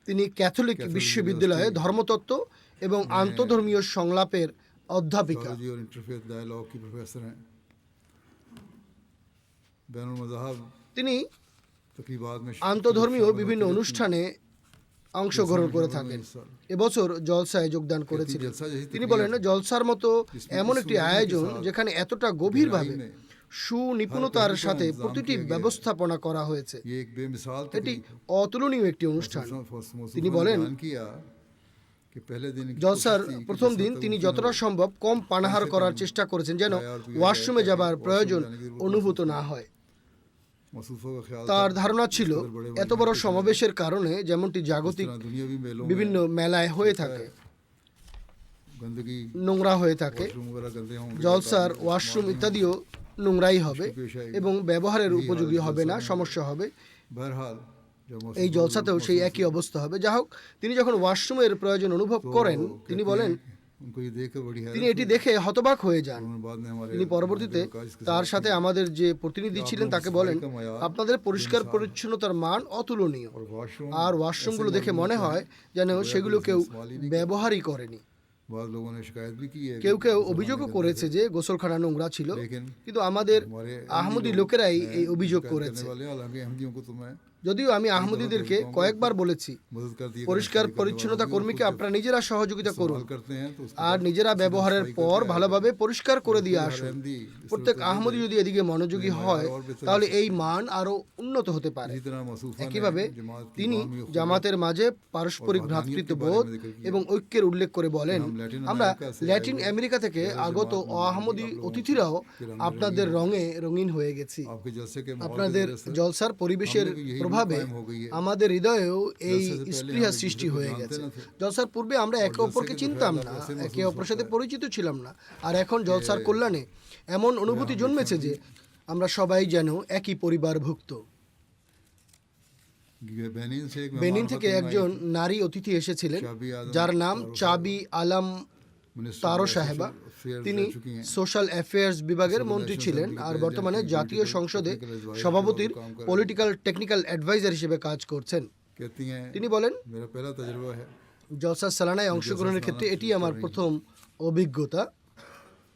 তিনি ক্যাথলিক বিশ্ববিদ্যালয়ে ধর্মতত্ত্ব এবং আন্তধর্মীয় সংলাপের অধ্যাপিকা। सालजी और इंटरफेथ डायलॉग की प्रोफेसर हैं। बैनुल मज़ाहब তিনি तकरीबात में আন্তধর্মীয় বিভিন্ন অনুষ্ঠানে অংশগ্রহণ করে থাকেন। এবছর জলসায় যোগদান করেছিলেন। তিনি বলেন, জলসার মতো এমন একটি আয়োজন যেখানে এতটা গভীরভাবে সুনিপুণতার সাথে প্রতিটি ব্যবস্থাপনা করা হয়েছে, ये एक बेमिसाल এটি অতুলনীয় একটি অনুষ্ঠান। তিনি বলেন, किया कि पहले दिन জলসার প্রথম দিন তিনি যতটা সম্ভব কম পানাহার করার চেষ্টা করেছেন যেন ওয়াশরুমে যাবার প্রয়োজন অনুভূত না হয়। मसूफों का ख्याल তার ধারণা ছিল এত বড় সমাবেশের কারণে, যেমনটি জাগতিক दुनियावी मेलों में বিভিন্ন মেলায় হয়ে থাকে, गंदगी নোংরা হয়ে থাকে, वगैरह गंदे होंगे, জলসার ওয়াশরুম ইত্যাদিও নোংরাই হবে এবং ব্যবহারের উপযোগী হবে না, সমস্যা হবে। बहरहाल जब এই জলসাতেও সেই একই অবস্থা হবে। যা হোক, তিনি যখন ওয়াশরুমের প্রয়োজন অনুভব করেন, তিনি বলেন उनको ये देखकर बड़ी তিনি हैरत এটি দেখে হতবাক হয়ে যান। हुई। बाद में हमारे তিনি পরবর্তীতে তার সাথে আমাদের যে প্রতিনিধি ছিলেন তাকে বলেন, আপনাদের পরিষ্কার পরিচ্ছন্নতার মান অতুলনীয়, और वॉशरूम আর ওয়াশরুমগুলো দেখে মনে হয় যেন সেগুলো কেউ ব্যবহারই করেনি। बाद लोगों ने शिकायत भी की है কেউ কেউ অভিযোগও করেছে যে গোসলখানা নোংরা ছিল, কিন্তু আমাদের আহমদি লোকেরাই এই অভিযোগ করেছে। वाले हालांकि अहमदियों को तो मैं যদিও আমি আহমদীদেরকে কয়েকবার বলেছি, मदद कर दी পরিষ্কার পরিচ্ছন্নতা কর্মীকে আপনারা নিজেরা সহযোগিতা করুন करते हैं तो उसके আর নিজেরা ব্যবহারের পর ভালোভাবে পরিষ্কার করে দিয়ে আসুন। अहमदी প্রত্যেক আহমদী যদি এদিকে মনোযোগী হয় তাহলে এই মান আরো উন্নত হতে পারে। इसी तरह मसूफा একইভাবে তিনি জামাতের মাঝে পারস্পরিক ভ্রাতৃত্ববোধ এবং ঐক্যের উল্লেখ করে বলেন, আমরা ল্যাটিন আমেরিকা থেকে আগত অআহমদী অতিথিরাও আপনাদের রঙে রঙিন হয়ে গেছি। आपके जलसे के আপনাদের জলসার পরিবেশের প্রভাবে আমাদের হৃদয়েও এই স্পৃহা সৃষ্টি হয়ে গেছে। জলসার পূর্বে আমরা একে অপরকে চিনতাম না, একে অপরের সাথে পরিচিত ছিলাম না, আর এখন জলসার কল্যাণে এমন অনুভূতি জন্মেছে যে আমরা সবাই যেন একই পরিবারভুক্ত। बेनिन से एक বেনিন থেকে একজন নারী অতিথি এসেছিলেন যার নাম চাবি আলাম তারো সাহেবা। তিনি সোশ্যাল অ্যাফেয়ার্স বিভাগের মন্ত্রী ছিলেন আর বর্তমানে জাতীয় সংসদে সভাপতির পলিটিক্যাল টেকনিক্যাল অ্যাডভাইজার হিসেবে কাজ করছেন। कहती हैं তিনি বলেন, मेरा पहला तजुर्बा है জলসা সালানায় অংশগ্রহণের ক্ষেত্রে এটি আমার প্রথম অভিজ্ঞতা।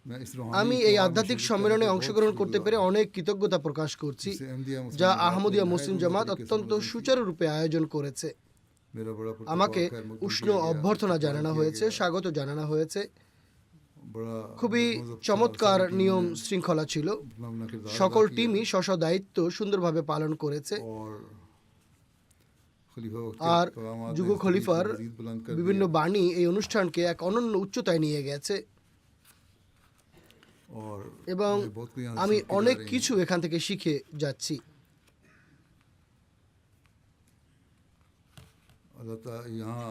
मैं इस रूहानी আমি এই আধ্যাত্মিক সম্মেলনে অংশগ্রহণ করতে পেরে অনেক কৃতজ্ঞতা প্রকাশ করছি, अहमदिया যা আহমদিয়া মুসলিম জামাত অত্যন্ত সুচারুরূপে আয়োজন করেছে। मेरा बड़ा আমাকে উষ্ণ অভ্যর্থনা জানানো হয়েছে, স্বাগত জানানো হয়েছে। बड़ा খুবই চমৎকার নিয়ম শৃঙ্খলা ছিল। अपना अपना किरदार সকল টিমই স্ব স্ব দায়িত্ব সুন্দরভাবে পালন করেছে और खलीफा वक्त আর के पैगामात যুগ ने इस খলিফার तहरीक को मज़ीद बुलंद कर বিভিন্ন বাণী এই অনুষ্ঠানকে এক অনন্য উচ্চতায় নিয়ে গেছে और এবং मुझे बहुत कुछ यहाँ से আমি सीख के जा অনেক रही हैं। কিছু এখান থেকে শিখে যাচ্ছি। अल्लाह ताला यहाँ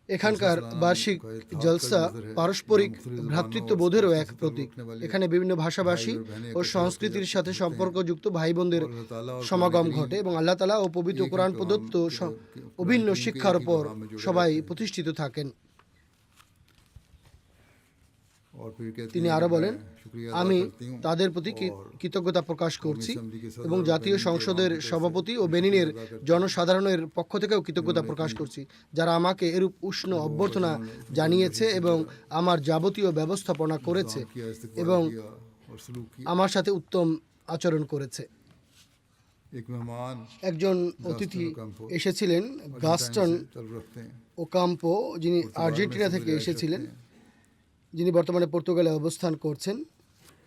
এখানকার বার্ষিক জলসা পারস্পরিক ভ্রাতৃত্ববোধেরও এক প্রতীক। এখানে বিভিন্ন ভাষাভাষী ও সংস্কৃতির সাথে সম্পর্কযুক্ত ভাই বোনদের সমাগম ঘটে এবং আল্লাহ তাআলা ও পবিত্র কোরআন প্রদত্ত অভিন্ন শিক্ষার উপর সবাই প্রতিষ্ঠিত থাকেন। और फिर कहती তিনি हैं আরো कि বলেন, मैं शुक्रिया আমি अदा करती हूँ তাদের প্রতি কৃতজ্ঞতা প্রকাশ করছি এবং জাতীয় সংসদের সভাপতি ও বেনিনের জনসাধারণের পক্ষ থেকেও কৃতজ্ঞতা প্রকাশ করছি, যারা আমাকে এরূপ উষ্ণ অভ্যর্থনা জানিয়েছে এবং আমার যাবতীয় ব্যবস্থাপনা করেছে किया इस्तकबाल এবং किया और सलूक किया। আমার সাথে উত্তম আচরণ করেছে। एक मेहमान একজন অতিথি এসেছিলেন গাস্টন चल रखते हैं ওকাম্পো, যিনি আর্জেন্টিনা থেকে এসেছিলেন, যিনি বর্তমানে পর্তুগালে অবস্থান করছেন।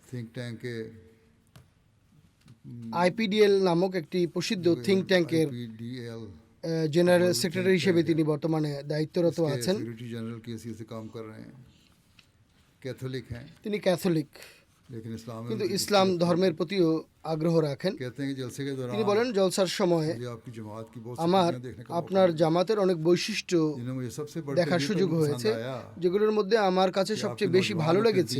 थिंक टैंक के আইপিডিএল নামক একটি প্রসিদ্ধ থিঙ্ক ট্যাঙ্কের PDL জেনারেল সেক্রেটারি হিসেবে তিনি বর্তমানে দায়িত্বরত আছেন। सेक्रेटरी जनरल की हैसियत से काम कर रहे हैं। कैथोलिक हैं তিনি ক্যাথলিক, लेकिन इस्लाम में কিন্তু इस्लाम ধর্মের প্রতিও আগ্রহ রাখেন। कहते हैं कि जलसे के তিনি दौरान বলেন, জলসার সময় मुझे आपकी जमात की बहुत আমার खूबियां देखने का আপনার জামাতের অনেক বৈশিষ্ট্য जिन्हें मुझे सबसे দেখার সুযোগ হয়েছে, যেগুলোর মধ্যে আমার কাছে সবচেয়ে বেশি ভালো লেগেছে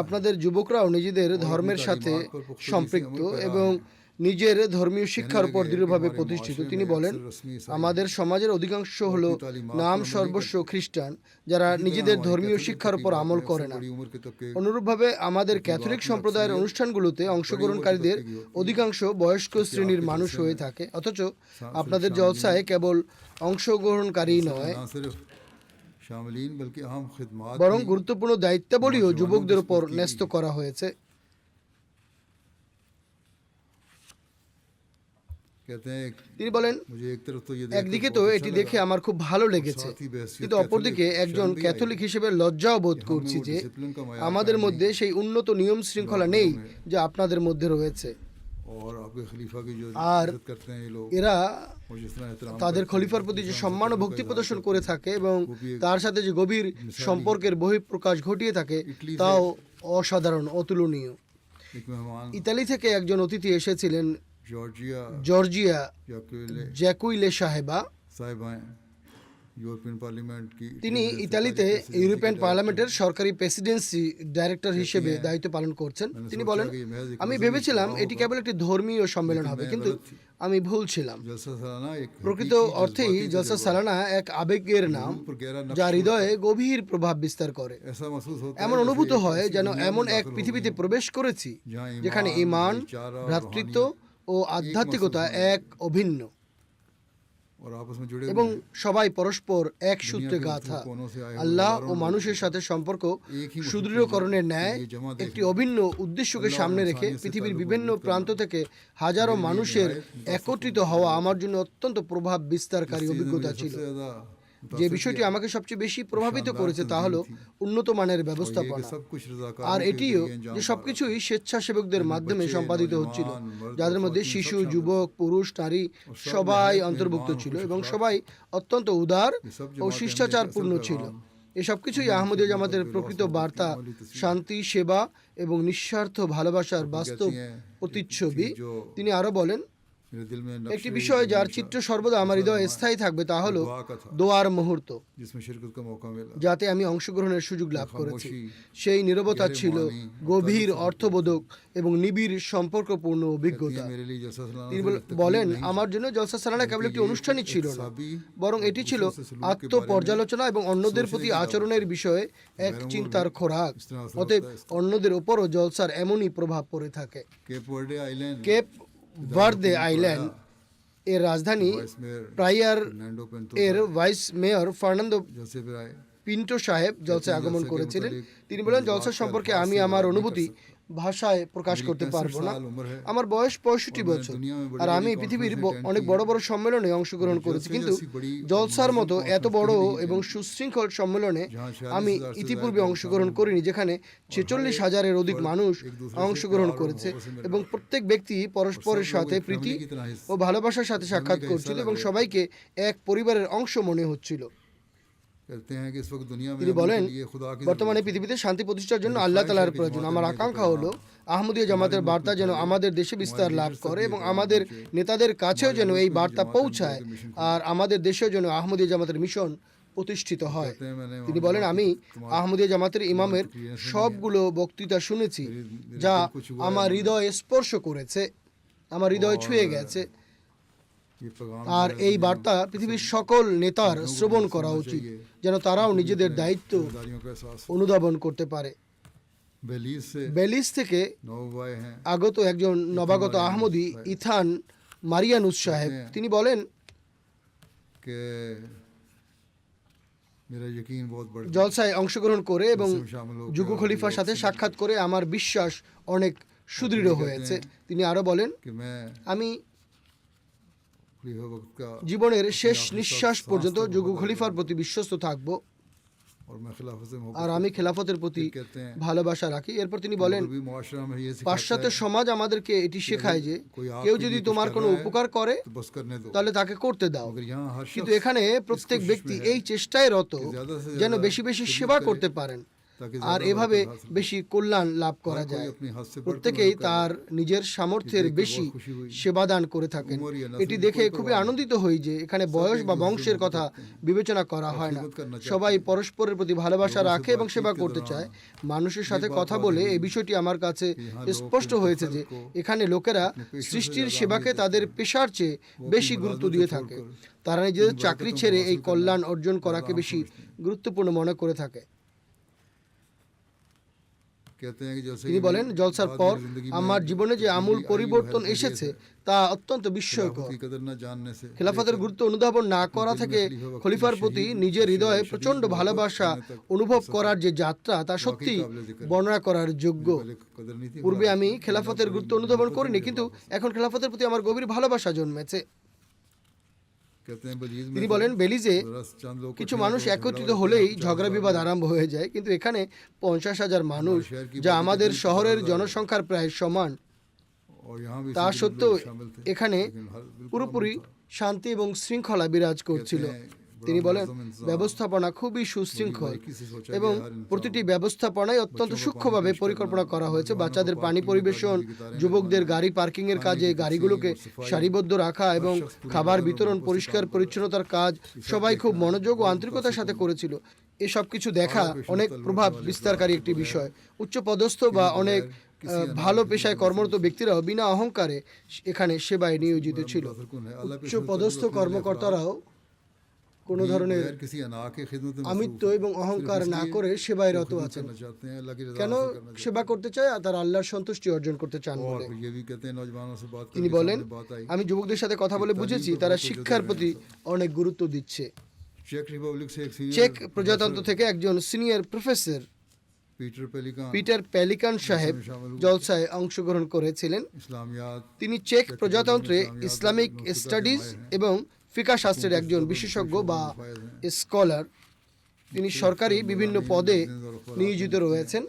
আপনাদের যুবকরাও নিজেদের ধর্মের সাথে সম্পৃক্ত এবং নিজের ধর্মীয় শিক্ষার উপর দৃঢ়ভাবে প্রতিষ্ঠিত। তিনি বলেন, আমাদের সমাজের অধিকাংশ হলো নাম সর্বস্ব খ্রিস্টান, যারা নিজেদের ধর্মীয় শিক্ষার উপর আমল করে না। बड़ी उम्र के तबके অনুরূপভাবে আমাদের ক্যাথলিক সম্প্রদায়ের অনুষ্ঠানগুলোতে অংশগ্রহণকারীদের অধিকাংশ বয়স্ক শ্রেণীর মানুষ হয়ে থাকে, অথচ আপনাদের জলসায় কেবল অংশগ্রহণকারী নয় ना सिर्फ शामिलीन बल्कि अहम खिदमात বরং গুরুত্বপূর্ণ দায়িত্বাবলীও যুবকদের উপর ন্যস্ত করা হয়েছে। कहते हैं তিনি বলেন, मुझे एक तरफ तो ये একদিকে তো এটি দেখে আমার খুব ভালো লেগেছে, কিন্তু অপরদিকে একজন ক্যাথলিক হিসেবে লজ্জাও বোধ করছি যে আমাদের মধ্যে সেই উন্নত নিয়ম শৃঙ্খলা নেই যা আপনাদের মধ্যে রয়েছে। और आपके खलीफा की जो আর इज्जत करते हैं ये लोग এরা और जिस तरह एहतराम তাদের খলিফার প্রতি যে সম্মান ও ভক্তি প্রদর্শন করে থাকে এবং তার সাথে যে গভীর সম্পর্কের বহিঃপ্রকাশ ঘটিয়ে থাকে তাও অসাধারণ, অতুলনীয়। एक मेहमान ইতালি থেকে একজন অতিথি এসেছিলেন, जॉर्जिया জর্জিয়া याकुले জ্যাকুইলে সাহেবা। साहिबाएं यूरोपियन पार्लियामेंट की তিনি ইতালিতে ইউরোপিয়ান পার্লামেন্টের সরকারি প্রেসিডেন্সি ডাইরেক্টর হিসেবে দায়িত্ব পালন করছেন। তিনি বলেন, আমি ভেবেছিলাম এটি কেবল একটি ধর্মীয় সম্মেলন হবে, কিন্তু আমি ভুল ছিলাম। जलसा सालाना एक প্রকৃত অর্থেই জলসা সালানা এক আবেগের নাম पर गहरा যা হৃদয়ে গভীর প্রভাব বিস্তার করে। ऐसा महसूस होता এমন অনুভূত হয় যেন এমন এক পৃথিবীতে প্রবেশ করেছি যেখানে ঈমান, ভ্রাতৃত্ব ও আধ্যাত্মিকতা এক অভিন্ন और आपस में जुड़े এবং সবাই পরস্পর এক সূত্রে গাঁথা। আল্লাহ ও মানুষের সাথে সম্পর্ক সুদৃঢ়করণের ন্যায় একটি অভিন্ন উদ্দেশ্যকে সামনে রেখে পৃথিবীর বিভিন্ন প্রান্ত থেকে হাজারো মানুষের একত্রিত হওয়া আমার জন্য অত্যন্ত প্রভাব বিস্তারকারী অভিজ্ঞতা ছিল। যে বিষয়টি আমাকে সবচেয়ে বেশি প্রভাবিত করেছে তা হলো উন্নত মানের ব্যবস্থাপনা, আর এটিও যে সবকিছুই স্বেচ্ছাসেবকদের মাধ্যমে সম্পাদিত হচ্ছিল, যাদের মধ্যে শিশু, যুবক, পুরুষ, নারী সবাই অন্তর্ভুক্ত ছিল এবং সবাই অত্যন্ত উদার ও শিষ্টাচারপূর্ণ ছিল। এসব কিছুই আহমদীয়া জামাতের প্রকৃত বার্তা, শান্তি, সেবা এবং নিঃস্বার্থ ভালোবাসার বাস্তব প্রতিচ্ছবি। তিনি আরও বলেন, একটি বিষয় যার চিত্র সর্বদা আমার হৃদয়ে স্থায়ী থাকবে তা হলো দোয়ার মুহূর্ত, যাতে আমি অংশগ্রহণের সুযোগ লাভ করেছি। সেই নীরবতা ছিল গভীর অর্থবোধক এবং নিবিড় সম্পর্কপূর্ণ অভিজ্ঞতা। তিনি বলেন, আমার জন্য জলসা সালানা কেবল একটি অনুষ্ঠানই ছিল না, বরং এটি ছিল আত্মপর্যালোচনা এবং অন্যদের প্রতি আচরণের বিষয়ে এক চিন্তার খোরাক। অতএব অন্যদের উপরও জলসার এমনই প্রভাব পড়ে থাকে। কেপ ভার্দে আইল্যান্ড এর রাজধানী প্রায়ার এর ভাইস মেয়র ফার্নান্দো পিন্টো সাহেব জলসায় আগমন করেছিলেন। তিনি বলেন, জলসা সম্পর্কে আমি আমার অনুভূতি ভাষায় প্রকাশ করতে পারবো না। আমার বয়স 65 বছর, আর আমি পৃথিবীর অনেক বড় বড় সম্মেলনে অংশগ্রহণ করেছি, কিন্তু জলসার মতো এত বড় এবং সুশৃঙ্খল সম্মেলনে আমি ইতিপূর্বে অংশগ্রহণ করিনি, যেখানে 46,000-এর অধিক মানুষ অংশগ্রহণ করেছে এবং প্রত্যেক ব্যক্তি পরস্পরের সাথে প্রীতি ও ভালোবাসার সাথে সাক্ষাৎ করছিল এবং সবাইকে এক পরিবারের অংশ মনে হচ্ছিল। তিনি বলেন, বর্তমানে পৃথিবীতে শান্তি প্রতিষ্ঠার জন্য আল্লাহ তাআলার প্রয়োজন। আমার আকাঙ্ক্ষা হলো আহমদীয়া জামাতের বার্তা যেন আমাদের দেশে বিস্তার লাভ করে এবং আমাদের নেতাদের কাছেও যেন এই বার্তা পৌঁছায়, আর আমাদের দেশেও যেন আহমদীয়া জামাতের মিশন প্রতিষ্ঠিত হয়। তিনি বলেন, আমি আহমদীয়া জামাতের ইমামের সবগুলো বক্তৃতা শুনেছি, যা আমার হৃদয় স্পর্শ করেছে, আমার হৃদয় ছুঁয়ে গেছে, আর এই বার্তা পৃথিবীর সকল নেতার শ্রবণ করা উচিত, যেন তারাও নিজেদের দায়িত্ব অনুধাবন করতে পারে। বেলিজ থেকে আগত একজন নবাগত আহমদী ইথান মারিয়ানুস সাহেব, তিনি বলেন, জলসায় অংশগ্রহণ করে এবং যুগ খলিফার সাথে সাক্ষাৎ করে আমার বিশ্বাস অনেক সুদৃঢ় হয়েছে। তিনি আরো বলেন, আমি জীবনের শেষ নিঃশ্বাস পর্যন্ত যুগ খলিফার প্রতি বিশ্বস্ত থাকব, আর আমি খেলাফতের প্রতি ভালোবাসা রাখি। এরপর তিনি বলেন, পাশ্চাত্য সমাজ আমাদেরকে এটি শেখায় যে কেউ যদি তোমার কোনো উপকার করে তাহলে তাকে করতে দাও, কিন্তু এখানে প্রত্যেক ব্যক্তি এই চেষ্টায় রত যেন বেশি বেশি সেবা করতে পারেন, আর এভাবে বেশি কল্যাণ লাভ করা যায়। প্রত্যেকেই তার নিজের সামর্থ্যের বেশি সেবাদান করে থাকেন। এটি দেখে খুবই আনন্দিত হই যে এখানে বয়স বা বংশের কথা বিবেচনা করা হয় না, সবাই পরস্পরের প্রতি ভালোবাসা রাখে এবং সেবা করতে চায়। মানুষের সাথে কথা বলে এই বিষয়টি আমার কাছে স্পষ্ট হয়েছে যে এখানে লোকেরা সৃষ্টির সেবাকে তাদের পেশার চেয়ে বেশি গুরুত্ব দিয়ে থাকে। তারা নিজেদের চাকরি ছেড়ে এই কল্যাণ অর্জন করাকে বেশি গুরুত্বপূর্ণ মনে করে থাকে। তিনি বলেন, জলসার পর আমার জীবনে যে আমূল পরিবর্তন এসেছে তা অত্যন্ত বিস্ময়কর। খেলাফতের গুরুত্ব অনুধাবন না করা থেকে খলিফার প্রতি নিজের হৃদয়ে প্রচন্ড ভালোবাসা অনুভব করার যে যাত্রা, তা সত্যি বর্ণনা করার যোগ্য। পূর্বে আমি খেলাফতের গুরুত্ব অনুধাবন করিনি, কিন্তু এখন খেলাফতের প্রতি আমার গভীর ভালোবাসা জন্মেছে। তিনি বলেন, বেলিজে কিছু মানুষ একত্রিত হলেই ঝগড়া বিবাদ আরম্ভ হয়ে যায়, কিন্তু এখানে 50,000 মানুষ, যা আমাদের শহরের জনসংখ্যার প্রায় সমান, তা সত্ত্বেও এখানে পুরোপুরি শান্তি এবং শৃঙ্খলা বিরাজ করছিল। তিনি বলেন ব্যবস্থাপনা খুবই সুশৃঙ্খল এবং প্রতিটি ব্যবস্থাপনায় অত্যন্ত সূক্ষ্মভাবে পরিকল্পনা করা হয়েছে। বাচ্চাদের পানি পরিবেশন, যুবকদের গাড়ি পার্কিংয়ের কাজে, গাড়িগুলোকে সারিবদ্ধ রাখা এবং খাবার বিতরণ, পরিষ্কার পরিচ্ছন্নতার কাজ সবাই খুব মনোযোগ ও আন্তরিকতার সাথে করেছিল। এসব কিছু দেখা অনেক প্রভাব বিস্তারকারী একটি বিষয়। উচ্চপদস্থ বা অনেক ভালো পেশায় কর্মরত ব্যক্তিরাও বিনা অহংকারে এখানে সেবায় নিয়োজিত ছিল। উচ্চপদস্থ কর্মকর্তারাও কোনো ধরনের আমিত্ব এবং অহংকার না করে সেবায় রত আছেন। কেন সেবা করতে চায়? আর তারা আল্লাহর সন্তুষ্টি অর্জন করতে চান বলে। তিনি বলেন, আমি যুবকদের সাথে কথা বলে বুঝেছি তারা শিক্ষার প্রতি অনেক গুরুত্ব দিচ্ছে। চেক প্রজাতন্ত্র থেকে একজন সিনিয়র প্রফেসর পিটার পেলিকান সাহেব জলসায় অংশগ্রহণ করেছিলেন। তিনি চেক প্রজাতন্ত্রে ইসলামিক স্টাডিজ এবং ফিকা শাস্ত্রের একজন বিশেষজ্ঞ বা স্কলার। তিনি সরকারি বিভিন্ন পদে নিয়োজিত রয়েছেন।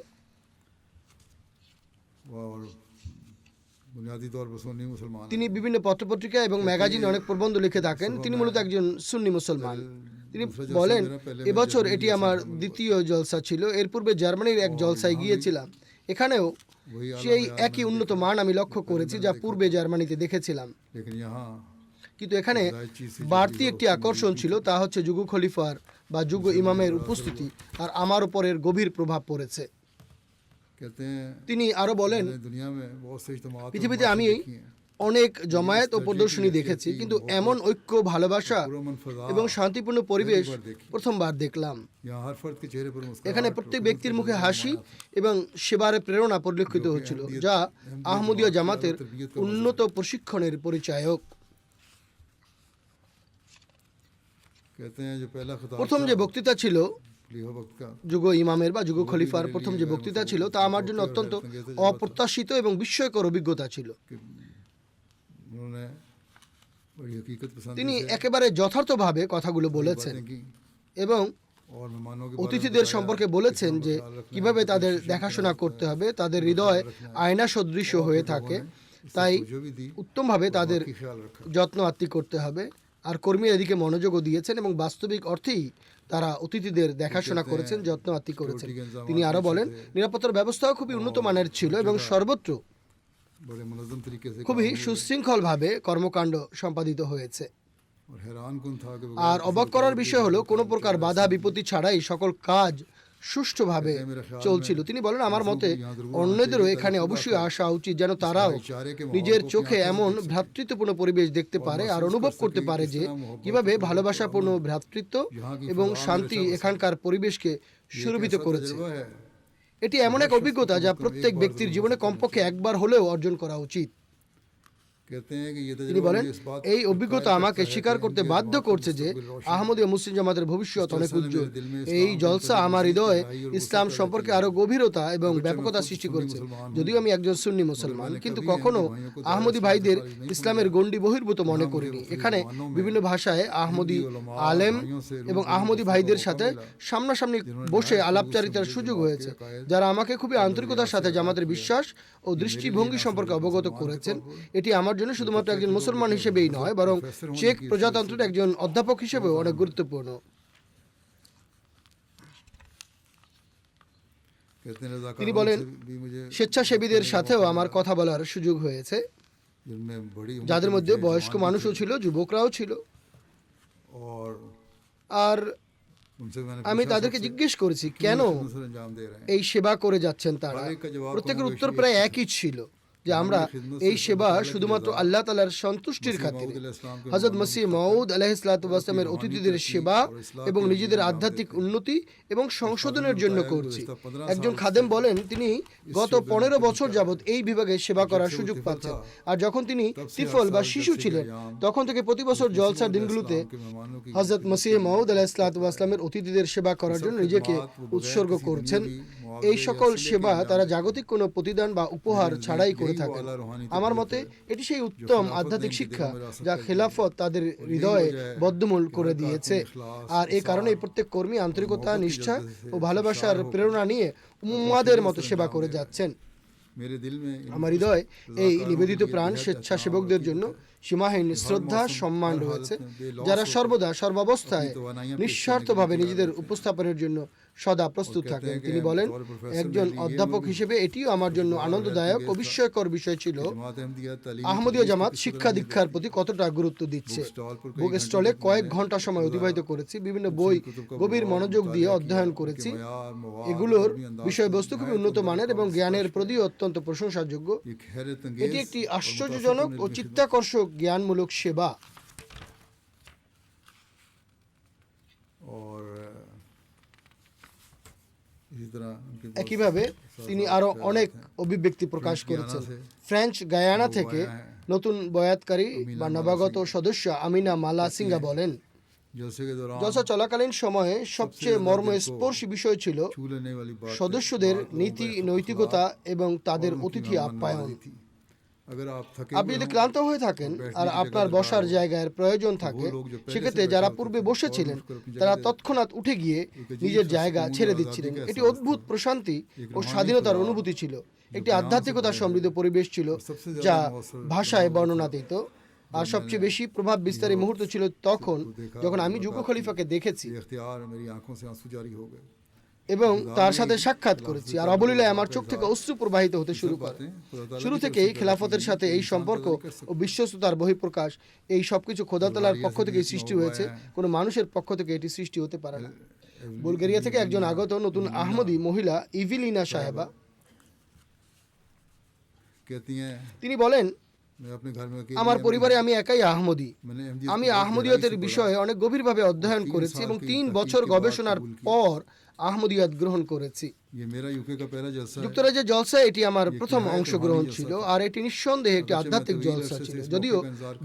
তিনি বিভিন্ন পত্রপত্রিকা এবং ম্যাগাজিনে অনেক প্রবন্ধ লিখে থাকেন। তিনি মূলত একজন সুন্নি মুসলমান। তিনি বলেন, এবছর এটি আমার দ্বিতীয় জলসা ছিল। এর পূর্বে জার্মানির এক জলসায় গিয়েছিলাম। এখানেও সেই একই উন্নত মান আমি লক্ষ্য করেছি যা পূর্বে জার্মানিতে দেখেছিলাম। কিন্তু এখানে বাড়তি একটি আকর্ষণ ছিল, তা হচ্ছে যুগ খলিফার বা যুগ ইমামের উপস্থিতি, আর আমার উপর এর গভীর প্রভাব পড়েছে। তিনি আরো বলেন, পৃথিবীতে আমি অনেক জমায়েত ও প্রদর্শনী দেখেছি, কিন্তু এমন ঐক্য, ভালোবাসা এবং শান্তিপূর্ণ পরিবেশ প্রথমবার দেখলাম। এখানে প্রত্যেক ব্যক্তির মুখে হাসি এবং সেবার প্রেরণা পরিলক্ষিত হচ্ছিল, যা আহমদীয় জামাতের উন্নত প্রশিক্ষণের পরিচায়ক। প্রথম যে বক্তৃতা ছিল যুগ ইমামের বা যুগ খলিফার প্রথম যে বক্তৃতা ছিল তা আমার জন্য অত্যন্ত অপ্রত্যাশিত এবং বিস্ময়কর অভিজ্ঞতা ছিল। তিনি একেবারে যথার্থভাবে কথাগুলো বলেছেন এবং অতিথিদের সম্পর্কে বলেছেন যে কিভাবে তাদের দেখাশোনা করতে হবে। তাদের হৃদয় আয়না সদৃশ হয়ে থাকে, তাই উত্তমভাবে তাদের যত্ন আত্তি করতে হবে। আর কর্মীরা এদিকে মনোযোগও দিয়েছেন এবং বাস্তবিক অর্থেই তারা অতিথিদের দেখাশোনা করেছেন, যত্ন আত্তি করেছেন। তিনি আরো বলেন, নিরাপত্তার ব্যবস্থাও খুবই উন্নত মানের ছিল এবং সর্বত্র খুবই সুশৃঙ্খলভাবে কর্মকাণ্ড সম্পাদিত হয়েছে। আর অবাক করার বিষয় হলো কোনো প্রকার বাধা বিপত্তি ছাড়াই সকল কাজ সুষ্ঠুভাবে চলছিল। তিনি বলেন, আমার মতে অন্যদেরও এখানে অবশ্যই আসা উচিত, যেন তারাও নিজের চোখে এমন ভ্রাতৃত্বপূর্ণ পরিবেশ দেখতে পারে আর অনুভব করতে পারে যে কিভাবে ভালোবাসাপূর্ণ ভ্রাতৃত্ব এবং শান্তি এখানকার পরিবেশকে সুরভিত করেছে। এটি এমন এক অভিজ্ঞতা যা প্রত্যেক ব্যক্তির জীবনে কমপক্ষে একবার হলেও অর্জন করা উচিত। তিনি বলেন, এই অভিজ্ঞতা আমাকে স্বীকার করতে বাধ্য করছে যে আহমদীয় মুসলিম জামাতের ভবিষ্যৎ অনেক উজ্জ্বল। এই জলসা আমার হৃদয়ে ইসলাম সম্পর্কে আরো গভীরতা এবং ব্যাপকতা সৃষ্টি করেছে। যদিও আমি একজন সুন্নি মুসলমান, কিন্তু কখনো আহমদী ভাইদের ইসলামের গণ্ডি বহির্ভূত মনে করিনি। এখানে বিভিন্ন ভাষায় আহমদী আলেম এবং আহমদী ভাইদের সাথে সামনাসামনি বসে আলাপচারিতার সুযোগ হয়েছে, যারা আমাকে খুবই আন্তরিকতার সাথে জামাতের বিশ্বাস ও দৃষ্টিভঙ্গি সম্পর্কে অবগত করেছেন। এটি আমার জন্য শুধুমাত্র একজন মুসলমান হিসেবেই নয়, বরং চেক প্রজাতন্ত্রের একজন অধ্যাপক হিসেবেও অনেক গুরুত্বপূর্ণ। তিনি বলেন, স্বেচ্ছাসেবীদের সাথেও আমার কথা বলার সুযোগ হয়েছে, যাদের মধ্যে বয়স্ক মানুষও ছিল, যুবকরাও ছিল। আর আমি তাদেরকে জিজ্ঞেস করেছি কেন এই সেবা করে যাচ্ছেন তারা। প্রত্যেকের উত্তর প্রায় একই ছিল, যে আমরা এই সেবা শুধুমাত্র আল্লাহ তাআলার সন্তুষ্টির খাতিরে, হযরত মসিহ মাউদ আলাইহিসসালামের অতিথিদের সেবা এবং নিজেদের আধ্যাত্মিক উন্নতি এবং সংশোধনের জন্য করছি। একজন খাদেম বলেন, তিনি গত 15 বছর যাবৎ এই বিভাগে সেবা করার সুযোগ পাচ্ছেন। আর যখন তিনি তিফল বা শিশু ছিলেন, তখন থেকে প্রতি বছর জলসার দিনগুলোতে হযরত মসিহ মাউদ আলাইহিসসালামের অতিথিদের সেবা করার জন্য নিজেকে উৎসর্গ করছেন। এই সকল সেবা তারা জাগতিক কোনো প্রতিদান বা উপহার ছাড়াই করে থাকেন। আমার মতে এটি সেই উত্তম আধ্যাত্মিক শিক্ষা যা খেলাফত তাদের হৃদয়ে বদ্ধমূল করে দিয়েছে। আর এই কারণে প্রত্যেক কর্মী আন্তরিকতা, নিষ্ঠা ও ভালোবাসার প্রেরণা নিয়ে উম্মাদের মতো সেবা করে যাচ্ছেন। मेरे दिल में इन আমার হৃদয় এই रज़ाकारों নিবেদিত के लिए প্রাণ बेहद স্বেচ্ছাসেবকদের एहतराम জন্য और সীমাহীন শ্রদ্ধা সম্মান রয়েছে, যারা সর্বদা সর্বাবস্থায় নিঃস্বার্থভাবে নিজেদের উপস্থাপনের জন্য সদা প্রস্তুত থাকেন। তিনি বলেন, একজন অধ্যাপক হিসেবে এটিও আমার জন্য আনন্দদায়ক ও বিস্ময়কর বিষয় ছিল जमात अहमदिया तालीम আহমদীয় জামাত শিক্ষা দীক্ষার প্রতি কতটা গুরুত্ব দিচ্ছে। বুক স্টলে কয়েক ঘন্টা সময় অতিবাহিত করেছি, বিভিন্ন বই গভীর মনোযোগ দিয়ে অধ্যয়ন করেছি। এগুলোর বিষয়বস্তু খুবই উন্নত মানের এবং জ্ঞানের প্রতি অত্যন্ত প্রশংসাযোগ্য। एक हैरत এটি अंगेज একটি আশ্চর্যজনক ও চিত্তাকর্ষক জ্ঞানমূলক সেবা। और इसी तरह उनके बहुत একইভাবে তিনি আরো অনেক অভিব্যক্তি প্রকাশ করেছেন। ফ্রেঞ্চ গায়ানা থেকে নতুন বয়াতকারী বা নবাগত সদস্য আমিনা মালা সিঙ্গা বলেন, जलसे के दौरान জলসা চলাকালীন সময়ে সবচেয়ে মর্মস্পর্শী বিষয় ছিল छू लेने वाली बात সদস্যদের নীতি নৈতিকতা এবং তাদের অতিথি আপ্যায়ন। थी। अगर आप थके আপনি যদি ক্লান্ত হয়ে থাকেন আর আপনার বসার জায়গার প্রয়োজন থাকে, সেক্ষেত্রে যারা পূর্বে বসেছিলেন তারা তৎক্ষণাৎ উঠে গিয়ে নিজের জায়গা ছেড়ে দিচ্ছিলেন। এটি অদ্ভুত প্রশান্তি ও স্বাধীনতার অনুভূতি ছিল। একটি আধ্যাত্মিকতা সমৃদ্ধ পরিবেশ ছিল যা ভাষায় বর্ণনাতীত। আর সবচেয়ে বেশি প্রভাব বিস্তারী মুহূর্ত ছিল তখন যখন আমি যুগ খলিফাকে দেখেছি ये इख्तियार मेरी आंखों से आंसू जारी हो गए। এবং তার সাথে সাক্ষাৎ করেছি, আর অবলীলায় আমার চোখ থেকে অশ্রু প্রবাহিত হতে শুরু করে। শুরু থেকেই খেলাফতের সাথে এই সম্পর্ক ও বিশ্বস্ততার বহিঃপ্রকাশ, এই সবকিছু খোদা তাআলার পক্ষ থেকে সৃষ্টি হয়েছে, কোনো মানুষের পক্ষ থেকে এটি সৃষ্টি হতে পারে না। বুলগেরিয়া থেকে একজন আগত নতুন আহমদী মহিলা ইভিলিনা সাহেবা कहती हैं তিনি বলেন, मैं अपने घर में अकेली আমার পরিবারে আমি একাই আহমদী। मैंने अहमदियत আমি को बहुत আহমদিয়তের गहराई से বিষয়ে অনেক গভীরভাবে অধ্যয়ন করেছি এবং 3 বছর গবেষণার পর আহমদিয়ত গ্রহণ করেছি। पढ़ा। ये मेरा यूके का पहला जलसा है। যুক্তরাজ্যের জলসায় এটি আমার প্রথম অংশগ্রহণ ছিল, আর এটি নিঃসন্দেহে একটি আধ্যাত্মিক জলসা ছিল। যদিও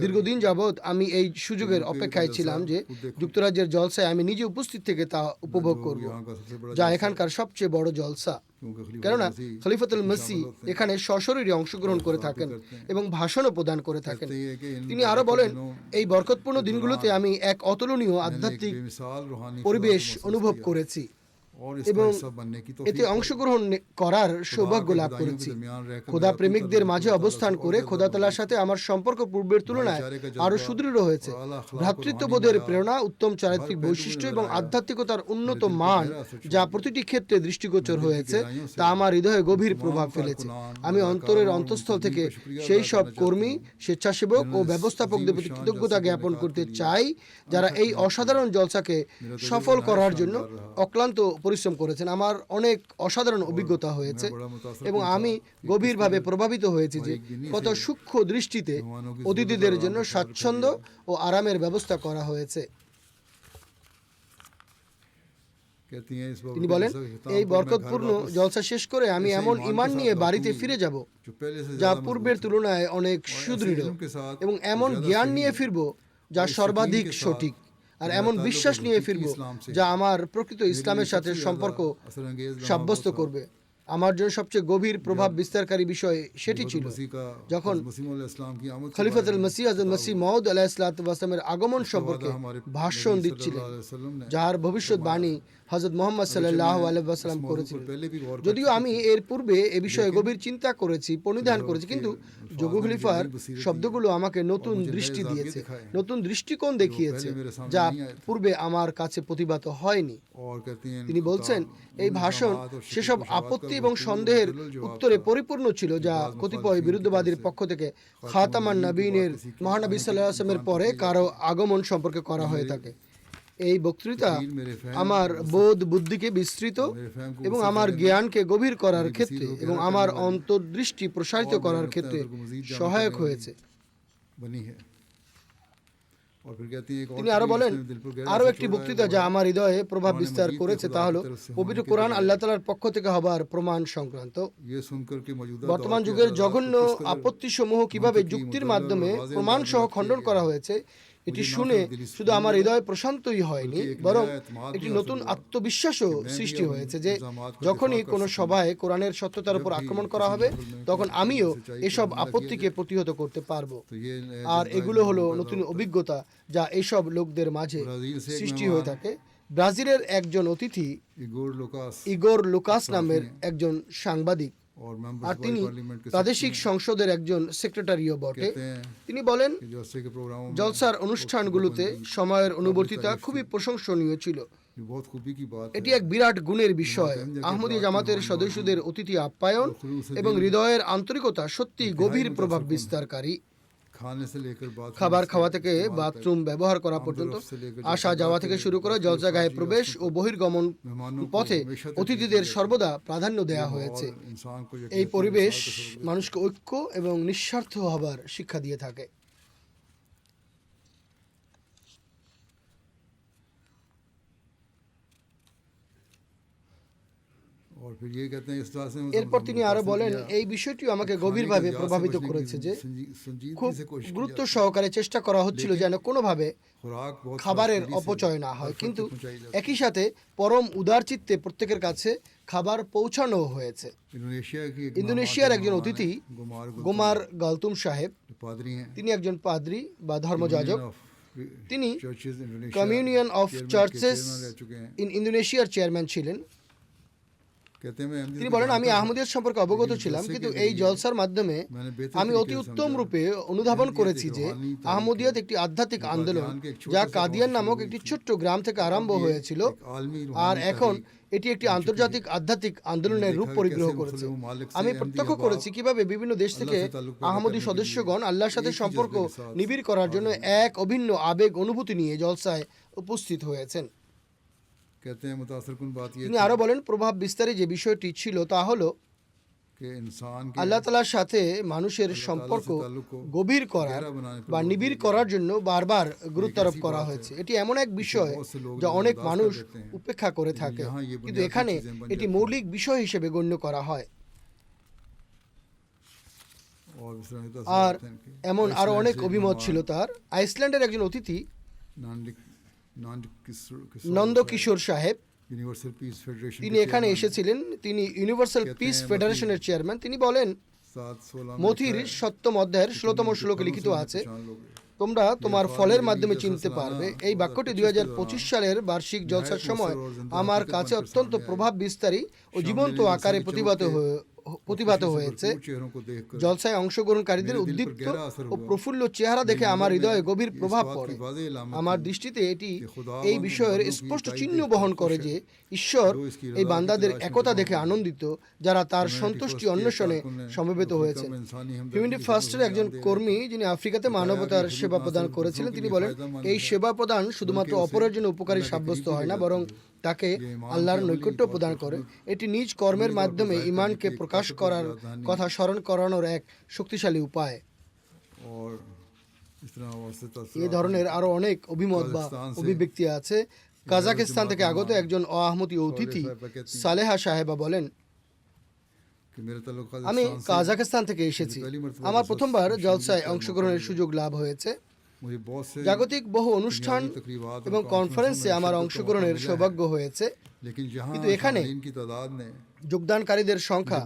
দীর্ঘদিন যাবৎ আমি এই সুযোগের অপেক্ষায় ছিলাম যে যুক্তরাজ্যের জলসায় আমি নিজে উপস্থিত থেকে তা উপভোগ করব, यहाँ का सबसे बड़ा যা এখানকার সবচেয়ে বড় জলসা। क्योंकि खलीफा কেননা मसीह খলিফাতুল মসিহ এখানে সশরীরে অংশগ্রহণ করে থাকেন এবং ভাষণও প্রদান করে থাকেন। कहते हैं कि इन তিনি আরো বলেন, এই বরকতপূর্ণ দিনগুলোতে আমি এক অতুলনীয় আধ্যাত্মিক बेमिसाल रूहानी পরিবেশ खुदा को অনুভব महसूस করেছি किया और इसका এবং हिस्सा बनने की এতে तौफीक অংশগ্রহণ করার সৌভাগ্য লাভ করেছি। খোদা প্রেমিকদের মাঝে অবস্থান করে খোদা তাআলার সাথে আমার সম্পর্ক পূর্বের তুলনায় আরো সুদৃঢ় হয়েছে। ভ্রাতৃত্ববোধের প্রেরণা, উত্তম চারিত্রিক বৈশিষ্ট্য এবং আধ্যাত্মিকতার উন্নত মান যা প্রতিটি ক্ষেত্রে দৃষ্টিগোচর হয়েছে, তা আমার হৃদয়ে গভীর প্রভাব ফেলেছে। আমি অন্তরের অন্তঃস্থল থেকে সেই সব কর্মী, স্বেচ্ছাসেবক ও ব্যবস্থাপকদের প্রতি কৃতজ্ঞতা জ্ঞাপন করতে চাই যারা এই অসাধারণ জলসাকে সফল করার জন্য অক্লান্ত পরিশ্রম করেছেন। আমার অনেক অসাধারণ অভিজ্ঞতা হয়েছে এবং আমি গভীরভাবে প্রভাবিত হয়েছি যে কত সূক্ষ্ম দৃষ্টিতে অতিথিদের জন্য স্বাচ্ছন্দ্য ও আরামের ব্যবস্থা করা হয়েছে। कहती हैं इस তিনি বলেন, এই বরকতপূর্ণ জলসা শেষ করে আমি এমন ঈমান নিয়ে বাড়িতে ফিরে যাব जो पहले से যা পূর্বের তুলনায় অনেক সুদৃঢ়, এবং এমন জ্ঞান নিয়ে ফিরব যা সর্বাধিক সঠিক, আর এমন বিশ্বাস নিয়ে ফিরব যা আমার প্রকৃত ইসলামের সাথে সম্পর্ক সাব্যস্ত করবে। আমার জন্য সবচেয়ে গভীর প্রভাব বিস্তারকারী বিষয় সেটি ছিল যখন খলিফাতুল মসিহ হযরত মসিহ মাউদ আলাইহিস সালাতু ওয়াস সালামের আগমন সম্পর্কে ভাষণ দিচ্ছিলেন, যার ভবিষ্যৎবাণী হযরত মুহাম্মদ সাল্লাল্লাহু আলাইহি ওয়াসাল্লাম করেছিলেন। যদিও আমি এর পূর্বে এ বিষয়ে গভীর চিন্তা করেছি, পরিধান করেছি, কিন্তু যোগ খলিফার শব্দগুলো আমাকে নতুন দৃষ্টি দিয়েছে, নতুন দৃষ্টিকোণ দেখিয়েছে যা পূর্বে আমার কাছে প্রতিভাত হয়নি। তিনি বলছেন, এই ভাষণ সেসব আপত্তি এবং সন্দেহের উত্তরে পরিপূর্ণ ছিল যা কতিপয় বিরুদ্ধবাদীর পক্ষ থেকে খাতামান নবীনের মহানবী সাল্লাল্লাহু আলাইহি ওয়াসাল্লামের পরে কারো আগমন সম্পর্কে করা হয়ে থাকে। এই বক্তৃতা আমার বোধ বুদ্ধিকে বিস্তৃত এবং আমার জ্ঞানকে গভীর করার ক্ষেত্রে এবং আমার অন্তর্দৃষ্টি প্রসারিত করার ক্ষেত্রে সহায়ক হয়েছে। তিনি আরো বলেন, আরো একটি বক্তৃতা যা আমার হৃদয়ে প্রভাব বিস্তার করেছে তা হলো পবিত্র কোরআন আল্লাহ তাআলার পক্ষ থেকে হবার প্রমাণ সংক্রান্ত। বর্তমান যুগের জঘন্য আপত্তিসমূহ কিভাবে যুক্তির মাধ্যমে প্রমাণ সহ খণ্ডন করা হয়েছে, এটি শুনে শুধু আমার হৃদয় প্রশান্তই হয়নি, বরং একটি নতুন আত্মবিশ্বাসও সৃষ্টি হয়েছে যে যখনই কোনো সভায় কোরআনের সত্যতার উপর আক্রমণ করা হবে, তখন আমিও এসব আপত্তিকে প্রতিহত করতে পারবো। আর এগুলো হলো নতুন অভিজ্ঞতা যা এইসব লোকদের মাঝে সৃষ্টি হয়ে থাকে। ব্রাজিলের একজন অতিথি ইগোর লুকাস নামের একজন সাংবাদিক और আর मेंबर्स তিনি पार्लियामेंट के প্রাদেশিক সংসদের একজন সেক্রেটারিও বটে। कहते हैं তিনি বলেন, कि जलसे के प्रोग्रामों में জলসার অনুষ্ঠানগুলোতে সময়ের অনুবর্তিতা খুবই প্রশংসনীয় ছিল। ये बहुत खूबी की बात এটি है। এক বিরাট গুণের বিষয়। আহমদীয়া জামাতের সদস্যদের অতিথি আপ্যায়ন এবং হৃদয়ের আন্তরিকতা সত্যি গভীর প্রভাব বিস্তারকারী। खाने से लेकर बात খাবার খাওয়া থেকে বাথরুম ব্যবহার করা পর্যন্ত, আসা যাওয়া থেকে শুরু করে জলসাগাহে প্রবেশ ও বহির্গমন পথে অতিথিদের সর্বদা প্রাধান্য দেওয়া হয়েছে। इंसान को এই পরিবেশ মানুষকে ঐক্য এবং নিঃস্বার্থ হবার শিক্ষা দিয়ে থাকে। और फिर ये कहते हैं इस तरह से এরপর তিনি আরো বলেন, এই বিষয়টিও আমাকে গভীরভাবে প্রভাবিত করেছে যে খুব গুরুত্ব সহকারে চেষ্টা করা হচ্ছিল যেন কোনোভাবে खुराक बहुत খাবারের অপচয় না হয়, কিন্তু একই সাথে পরম উদার চিত্তে প্রত্যেকের কাছে খাবার পৌঁছানো হয়েছে। ইন্দোনেশিয়ার একজন অতিথি গোমার গালতুম সাহেব, पादरी हैं, তিনি একজন পাদ্রী বা ধর্মযাজক। তিনি churches Indonesia communion of churches रह चुके हैं। ইন ইন্দোনেশিয়ার চেয়ারম্যান ছিলেন। कहते हैं मैं अहमदी তিনি বলেন, আমি আহমদিয়ত সম্পর্কে অবগত ছিলাম, কিন্তু এই জলসার মাধ্যমে আমি অতি উত্তম রূপে অনুধাবন করেছি যে আহমদিয়ত একটি আধ্যাত্মিক আন্দোলন যা কাদিয়ান নামক একটি ছোট্ট গ্রাম থেকে আরম্ভ হয়েছিল, আর এখন এটি একটি আন্তর্জাতিক আধ্যাত্মিক আন্দোলনের রূপ পরিগ্রহ করেছে। আমি প্রত্যক্ষ করেছি কিভাবে বিভিন্ন দেশ থেকে আহমদী সদস্যগণ আল্লাহর সাথে সম্পর্ক নিবিড় করার জন্য এক অভিন্ন আবেগ অনুভূতি নিয়ে জলসায় উপস্থিত হয়েছেন। कहते हैं मुतासरकुन बात ये তিনি আরো বলেন, প্রভাব বিস্তারী যে বিষয়টি ছিল তা হলো कि इंसान के আল্লাহ তাআলার সাথে মানুষের সম্পর্ক গভীর করার বা নিবিড় করার জন্য বারবার গুরুত্বারোপ করা হয়েছে। এটি এমন এক বিষয় যা অনেক মানুষ উপেক্ষা করে থাকে, কিন্তু এখানে এটি মৌলিক বিষয় হিসেবে গণ্য করা হয়। और इस तरह के আর तस्वीर हैं कि এমন আরো অনেক অভিমত ছিল তার। আইসল্যান্ডের একজন অতিথি নন্দ কিশোর সাহেব, यूनिवर्सल पीस फेडरेशन তিনি এখানে এসেছিলেন। তিনি ইউনিভার্সাল পিস ফেডারেশনের চেয়ারম্যান। তিনি বলেন, 7-16 মথির সপ্তম অধ্যায়ের 16তম শ্লোকে লিখিত আছে, তোমরা তোমার ফলের মাধ্যমে চিনতে পারবে। এই বাক্যটি 2025 সালের বার্ষিক জলসার সময় আমার কাছে অত্যন্ত প্রভাব বিস্তারী ও জীবন্ত আকারে প্রতিভাত হয়েছে। चेहरों को देखकर জলসায় অংশগ্রহণকারীদের উদ্দীপ্ত ও প্রফুল্ল চেহারা দেখে আমার হৃদয়ে গভীর প্রভাব পড়ে। আমার দৃষ্টিতে এটি এই বিষয়ের স্পষ্ট চিহ্ন বহন করে যে ঈশ্বর এই বান্দাদের একতা দেখে আনন্দিত, যারা তার সন্তুষ্টি অন্বেষণে সমবেত হয়েছে। হিউম্যানিটি ফার্স্টের একজন কর্মী যিনি আফ্রিকাতে মানবতার সেবা প্রদান করেছিলেন, তিনি বলেন, এই সেবা প্রদান শুধুমাত্র অপরের জন্য উপকারী সাব্যস্ত হয় না, বরং তাকে আল্লাহর নৈকট্য প্রদান করে। এটি নিজ কর্মের মাধ্যমে ঈমানকে প্রকাশ করার কথা স্মরণ করানোর এক শক্তিশালী উপায়। और इस तरह और से এই ধরনের আরো অনেক অভিমত বা অভিব্যক্তি আছে। কাজাকিস্তান থেকে আগত একজন অআহমদী অতিথি সালেহা সাহেবা বলেন, कि मेरे ताल्लुक আমি काजाकिस्तान से কাজাকিস্তান থেকে এসেছি। আমার প্রথমবার জলসায় অংশগ্রহণের সুযোগ লাভ হয়েছে। मुझे बहुत से জাগতিক বহু অনুষ্ঠান तकरीबात এবং কনফারেন্সে আমার অংশগ্রহণের সৌভাগ্য হয়েছে, लेकिन यहाँ কিন্তু এখানে शामिलीन की तादाद ने যোগদানকারীদের সংখ্যা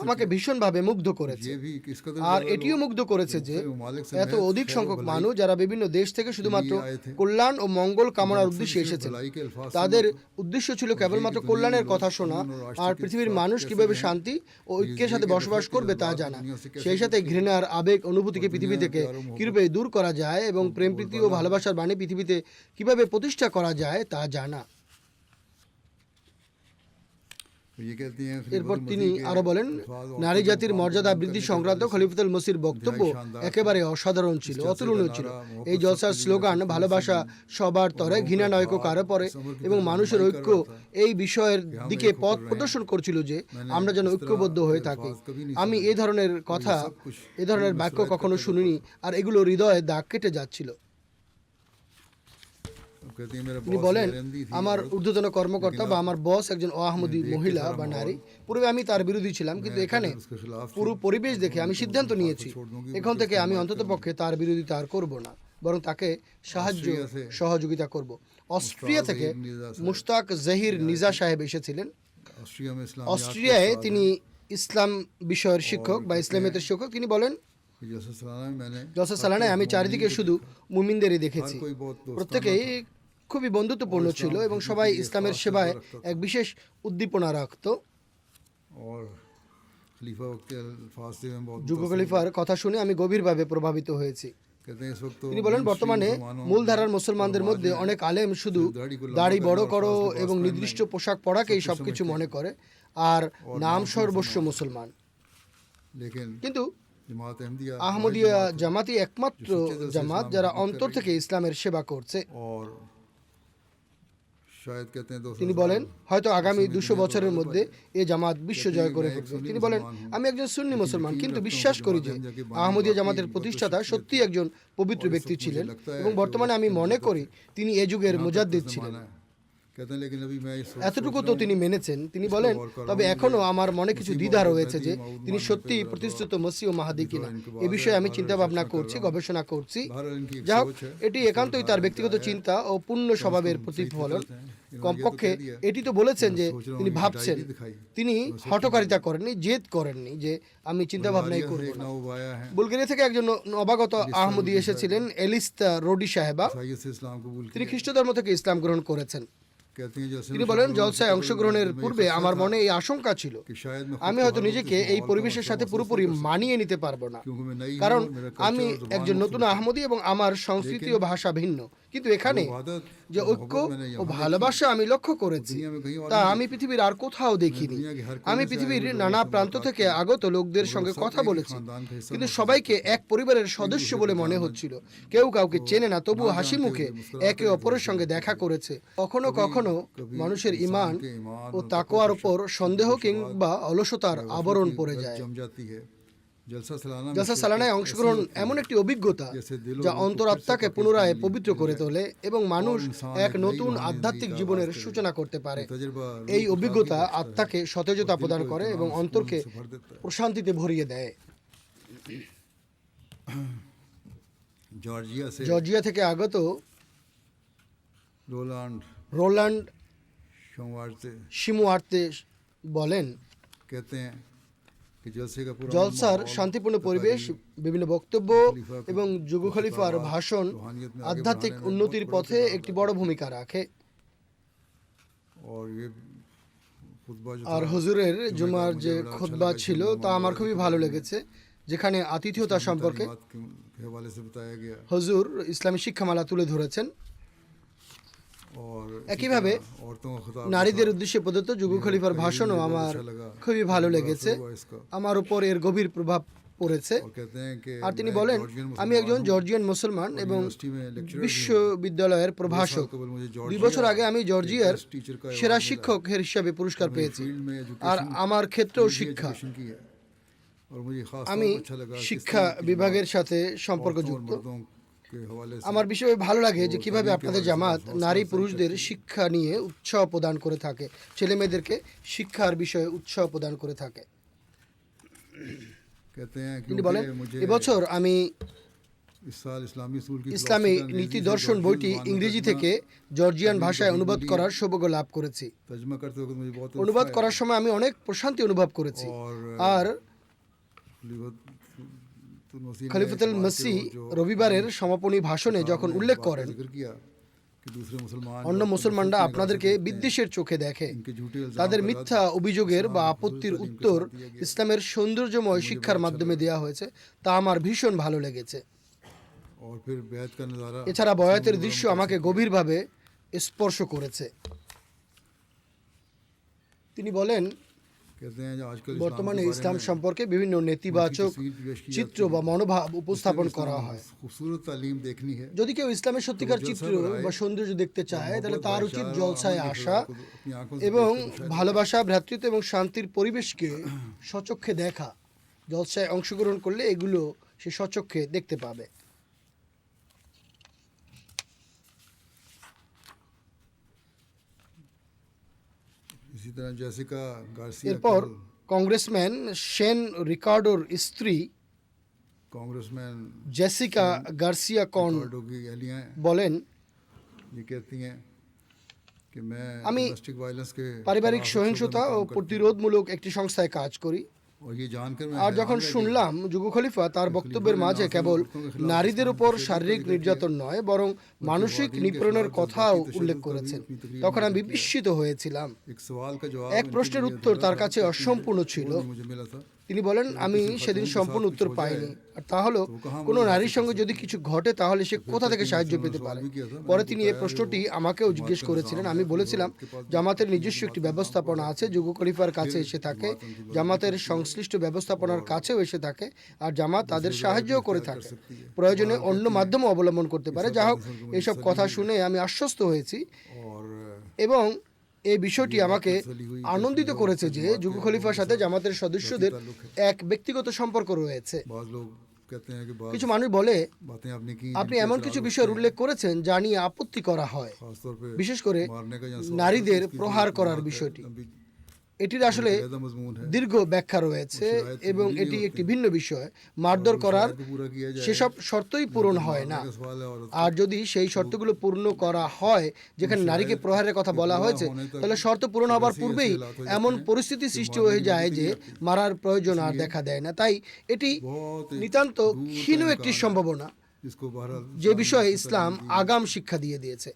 আমাকে ভীষণভাবে মুগ্ধ করেছে। ये भी किस कदर আর ज़्यादा এটিও মুগ্ধ করেছে যে मालिक से এত অধিক সংখ্যক মানুষ যারা বিভিন্ন দেশ থেকে শুধুমাত্র কল্যাণ ও মঙ্গল কামনার উদ্দেশ্যে এসেছেন। भलाई के अल्फाज তাদের উদ্দেশ্য ছিল কেবলমাত্র কল্যাণের কথা শোনা আর পৃথিবীর মানুষ কিভাবে শান্তি ও ঐক্যের সাথে বসবাস করবে তা জানা। সেই সাথে ঘৃণার আবেগ অনুভূতিকে পৃথিবী থেকে কিভাবে দূর করা যায় এবং প্রেম প্রীতি ও ভালোবাসার বাণী পৃথিবীতে কিভাবে প্রতিষ্ঠা করা যায় তা জানা। ये कहती हैं এরপর তিনি আরো বলেন, নারী জাতির মর্যাদা বৃদ্ধি সংক্রান্ত খলিফাতুল মসির বক্তব্য একেবারে অসাধারণ ছিল, অতুলনীয় ছিল। এই জলসার স্লোগান ভালোবাসা সবার তরে, ঘৃণা নয় কারো পরে এবং মানুষের ঐক্য এই বিষয়ের দিকে পথ প্রদর্শন করছিল যে আমরা যেন ঐক্যবদ্ধ হয়ে থাকি। আমি এই ধরনের কথা, এই ধরনের বাক্য কখনো শুনিনি, আর এগুলো হৃদয়ে দাগ কেটে যাচ্ছিল। कहती हैं मेरा তিনি बॉस বলেন, अहमदी थी আমার ঊর্ধ্বতন কর্মকর্তা বা আমার বস একজন অআহমদী মহিলা বা নারী। পূর্বে আমি তার বিরোধী ছিলাম, কিন্তু এখানে পুরো পরিবেশ দেখে আমি সিদ্ধান্ত নিয়েছি এখন থেকে আমি অন্ততপক্ষে তার বিরোধিতা আর করব না, বরং তাকে সহযোগিতা করব। অস্ট্রিয়া থেকে মুশতাক জহির নিজা সাহেব এসেছিলেন। ऑस्ट्रिया में इस्लाम অস্ট্রিয়ায় তিনি ইসলাম বিষয়ের শিক্ষক বা ইসলামিয়তের শিক্ষক। তিনি বলেন, जैसे सलाना में मैंने জলসা সালানায় আমি চারিদিকে শুধু মুমিনদেরই দেখেছি। कोई बहुत दोस्ताना প্রত্যেকেই খুবই বন্ধুত্বপূর্ণ ছিল এবং সবাই ইসলামের সেবায় এক বিশেষ উদ্দীপনা রাখত। और खलीफा वक्त के अल्फाज से मैं बहुत যুগ খলিফার কথা শুনে আমি গভীরভাবে প্রভাবিত হয়েছি। कहते हैं इस वक्त तो তিনি বলেন, বর্তমানে মূলধারার মুসলমানদের মধ্যে অনেক আলেম শুধু দাড়ি বড় করো এবং নির্দিষ্ট পোশাক পরাকেই সবকিছু মনে করে আর নাম সর্বস্ব মুসলমান। लेकिन কিন্তু जमात अहमदिया আহমদিয়া জামাতই একমাত্র জামাত যারা অন্তর থেকে ইসলামের সেবা করছে। और शायद कहते हैं 200 তিনি বলেন, হয়তো আগামী 200 বছরের মধ্যে এই জামাত বিশ্ব জয় করে ফেলবে। তিনি বলেন, আমি একজন সুন্নি মুসলমান, কিন্তু বিশ্বাস করি যে আহমদিয়া জামাতের প্রতিষ্ঠাতা সত্যি একজন পবিত্র ব্যক্তি ছিলেন এবং বর্তমানে আমি মনে করি তিনি এ যুগের মুজাদ্দিদ ছিলেন। कहते हैं लेकिन अभी मैं ये এতটুকু তো তিনি মেনেছেন। তিনি বলেন, তবে এখনো আমার মনে কিছু দ্বিধা রয়েছে যে তিনি সত্যিই প্রতিষ্ঠিত মসিহ ও মাহাদি কিনা। এ বিষয়ে আমি চিন্তা ভাবনা করছি, গবেষণা করছি। যাই হোক, এটি একান্তই তার ব্যক্তিগত চিন্তা ও পূর্ণ স্বভাবের প্রতিফলন। কমপক্ষে এটি তো বলেছেন যে তিনি ভাবছেন, তিনি হঠকারিতা করেননি, জেদ করেননি যে আমি চিন্তা ভাবনাই করব না। বুলগেরিয়া থেকে একজন নবাগত আহমদি এসেছিলেন, এলিস্তা রোডি সাহেবা। তিনি খ্রিস্ট ধর্ম থেকে ইসলাম গ্রহণ করেছেন। তিনি বলেন, জলসায় অংশগ্রহণের পূর্বে আমার মনে এই আশঙ্কা ছিল আমি হয়তো নিজেকে এই পরিবেশের সাথে পুরোপুরি মানিয়ে নিতে পারবো না, কারণ আমি একজন নতুন আহমদি এবং আমার সংস্কৃতি ও ভাষা ভিন্ন। কিন্তু এখানে যে ঐক্য ও ভালোবাসা আমি লক্ষ্য করেছি তা আমি পৃথিবীর আর কোথাও দেখিনি। আমি পৃথিবীর নানা প্রান্ত থেকে আগত লোকদের সঙ্গে কথা বলেছি, কিন্তু সবাইকে এক পরিবারের সদস্য বলে মনে হচ্ছিল। কেউ কাউকে চেনে না, তবুও হাসি মুখে একে অপরের সঙ্গে দেখা করেছে। কখনো কখনো মানুষের ঈমান ও তাকওয়ার উপর সন্দেহ কিংবা অলসতার আবরণ পড়ে যায়। জলসা সালানায় অংশগ্রহণ এমন একটি অভিজ্ঞতা যা অন্তরাত্মাকে পুনরায় পবিত্র করে তোলে এবং মানুষ এক নতুন আধ্যাত্মিক জীবনের সূচনা করতে পারে। এই অভিজ্ঞতা আত্মাকে সতেজতা প্রদান করে এবং অন্তরকে প্রশান্তিতে ভরিয়ে দেয়। জর্জিয়া থেকে আগত রোল্যান্ড শিমুয়ার্তে বলেন, জলসার শান্তিপূর্ণ পরিবেশ, বিভিন্ন বক্তব্য এবং যুগ খলিফার ভাষণ আধ্যাত্মিক উন্নতির পথে একটি বড় ভূমিকা রাখে। আর হুজুরের জুমার যে খুতবা ছিল তা আমার খুবই ভালো লেগেছে, যেখানে আতিথেয়তা সম্পর্কে হুজুর ইসলামী শিক্ষামালা তুলে ধরেছেন। একইভাবে নারীদের উদ্দেশ্যে প্রদত্ত যুগ খলিফার ভাষণও আমার খুবই ভালো লেগেছে, আমার উপর এর গভীর প্রভাব পড়েছে। আর তিনি বলেন, আমি একজন জর্জিয়ান মুসলমান এবং বিশ্ববিদ্যালয়ের প্রভাষক। 2 বছর আগে আমি জর্জিয়ার সেরা শিক্ষকের হিসাবে পুরস্কার পেয়েছি। আর আমার ক্ষেত্রেও শিক্ষা, আমি শিক্ষা বিভাগের সাথে সম্পর্কযুক্ত। আমার বিষয়ে ভালো লাগে যে কিভাবে আপনাদের জামাত নারী পুরুষদের শিক্ষা নিয়ে উৎসাহ প্রদান করে থাকে, ছেলে মেয়েদেরকে শিক্ষার বিষয়ে উৎসাহ প্রদান করে থাকে। তিনি বলেন, এবছর আমি ইসলামী নীতি দর্শন বইটি ইংরেজি থেকে জর্জিয়ান ভাষায় অনুবাদ করার সৌভাগ্য লাভ করেছি। অনুবাদ করার সময় আমি অনেক প্রশান্তি অনুভব করেছি। আর খলিফাতুল মসিহ রবিবারের সমাপনী ভাষণে যখন উল্লেখ করেন, অন্য মুসলমানরা আপনাদেরকে বিদ্বেষের চোখে দেখে, তাদের মিথ্যা অভিযোগের বা আপত্তির উত্তর ইসলামের সৌন্দর্যময় শিক্ষার মাধ্যমে দেওয়া হয়েছে, তা আমার ভীষণ ভালো লেগেছে। এছাড়া বয়াতের দৃশ্য আমাকে গভীরভাবে স্পর্শ করেছে। তিনি বলেন, বর্তমানে ইসলাম সম্পর্কে বিভিন্ন নেতিবাচক চিত্র বা মনোভাব উপস্থাপন করা হয়। যদি কেউ ইসলামের সত্যিকার চিত্র বা সৌন্দর্য দেখতে চায়, তাহলে তার উচিত জলসায় আসা এবং ভালোবাসা, ভ্রাতৃত্ব এবং শান্তির পরিবেশকে স্বচক্ষে দেখা। জলসায় অংশগ্রহণ করলে এগুলো সে স্বচক্ষে দেখতে পাবে। এরপর কংগ্রেসম্যান শেন রিকার্ডোর স্ত্রী জেসিকা গার্সিয়া কন বলেন, আমি পারিবারিক সহিংসতা ও প্রতিরোধমূলক একটি সংস্থায় কাজ করি। আর যখন শুনলাম যুগ খলিফা তার বক্তব্যের মাঝে কেবল নারীদের উপর শারীরিক নির্যাতন নয়, বরং মানসিক নিপীড়নের কথাও উল্লেখ করেছেন, তখন আমি বিস্মিত হয়েছিলাম। এক প্রশ্নের উত্তর তার কাছে অসম্পূর্ণ ছিল। তিনি বলেন, আমি সেদিন সম্পূর্ণ উত্তর পাইনি। আর তা হলো, কোনো নারীর সঙ্গে যদি কিছু ঘটে তাহলে সে কোথা থেকে সাহায্য পেতে পারে। পরে তিনি এই প্রশ্নটি আমাকেও জিজ্ঞেস করেছিলেন। আমি বলেছিলাম, জামাতের নিজস্ব একটি ব্যবস্থাপনা আছে, যুগ খলিফার কাছে এসে থাকে, জামাতের সংশ্লিষ্ট ব্যবস্থাপনার কাছেও এসে থাকে, আর জামাত তাদের সাহায্যও করে থাকে, প্রয়োজনে অন্য মাধ্যমও অবলম্বন করতে পারে। যা হোক, এইসব কথা শুনে আমি আশ্বস্ত হয়েছি এবং এই বিষয়টি আমাকে আনন্দিত করেছে যে যুগ খলিফার সাথে জামাতের সদস্যদের এক ব্যক্তিগত সম্পর্ক রয়েছে। কিছু মানুষ বলে, আপনি এমন কিছু বিষয়ের উল্লেখ করেছেন যা নিয়ে আপত্তি করা হয়, বিশেষ করে নারীদের প্রহার করার বিষয়টি। এটির আসলে দীর্ঘ ব্যাখ্যা রয়েছে এবং এটি একটি ভিন্ন বিষয়। মারধর করার সেসব শর্তই পূরণ হয় না, আর যদি সেই শর্তগুলো পূর্ণ করা হয় যেখানে নারীকে প্রহারের কথা বলা হয়েছে, তাহলে শর্ত পূরণ হবার পূর্বেই এমন পরিস্থিতি সৃষ্টি হয়ে যায় যে মারার প্রয়োজন আর দেখা দেয় না। তাই এটি নিতান্ত ক্ষীণ একটি সম্ভাবনা, যে বিষয়ে ইসলাম আগাম শিক্ষা দিয়ে দিয়েছে।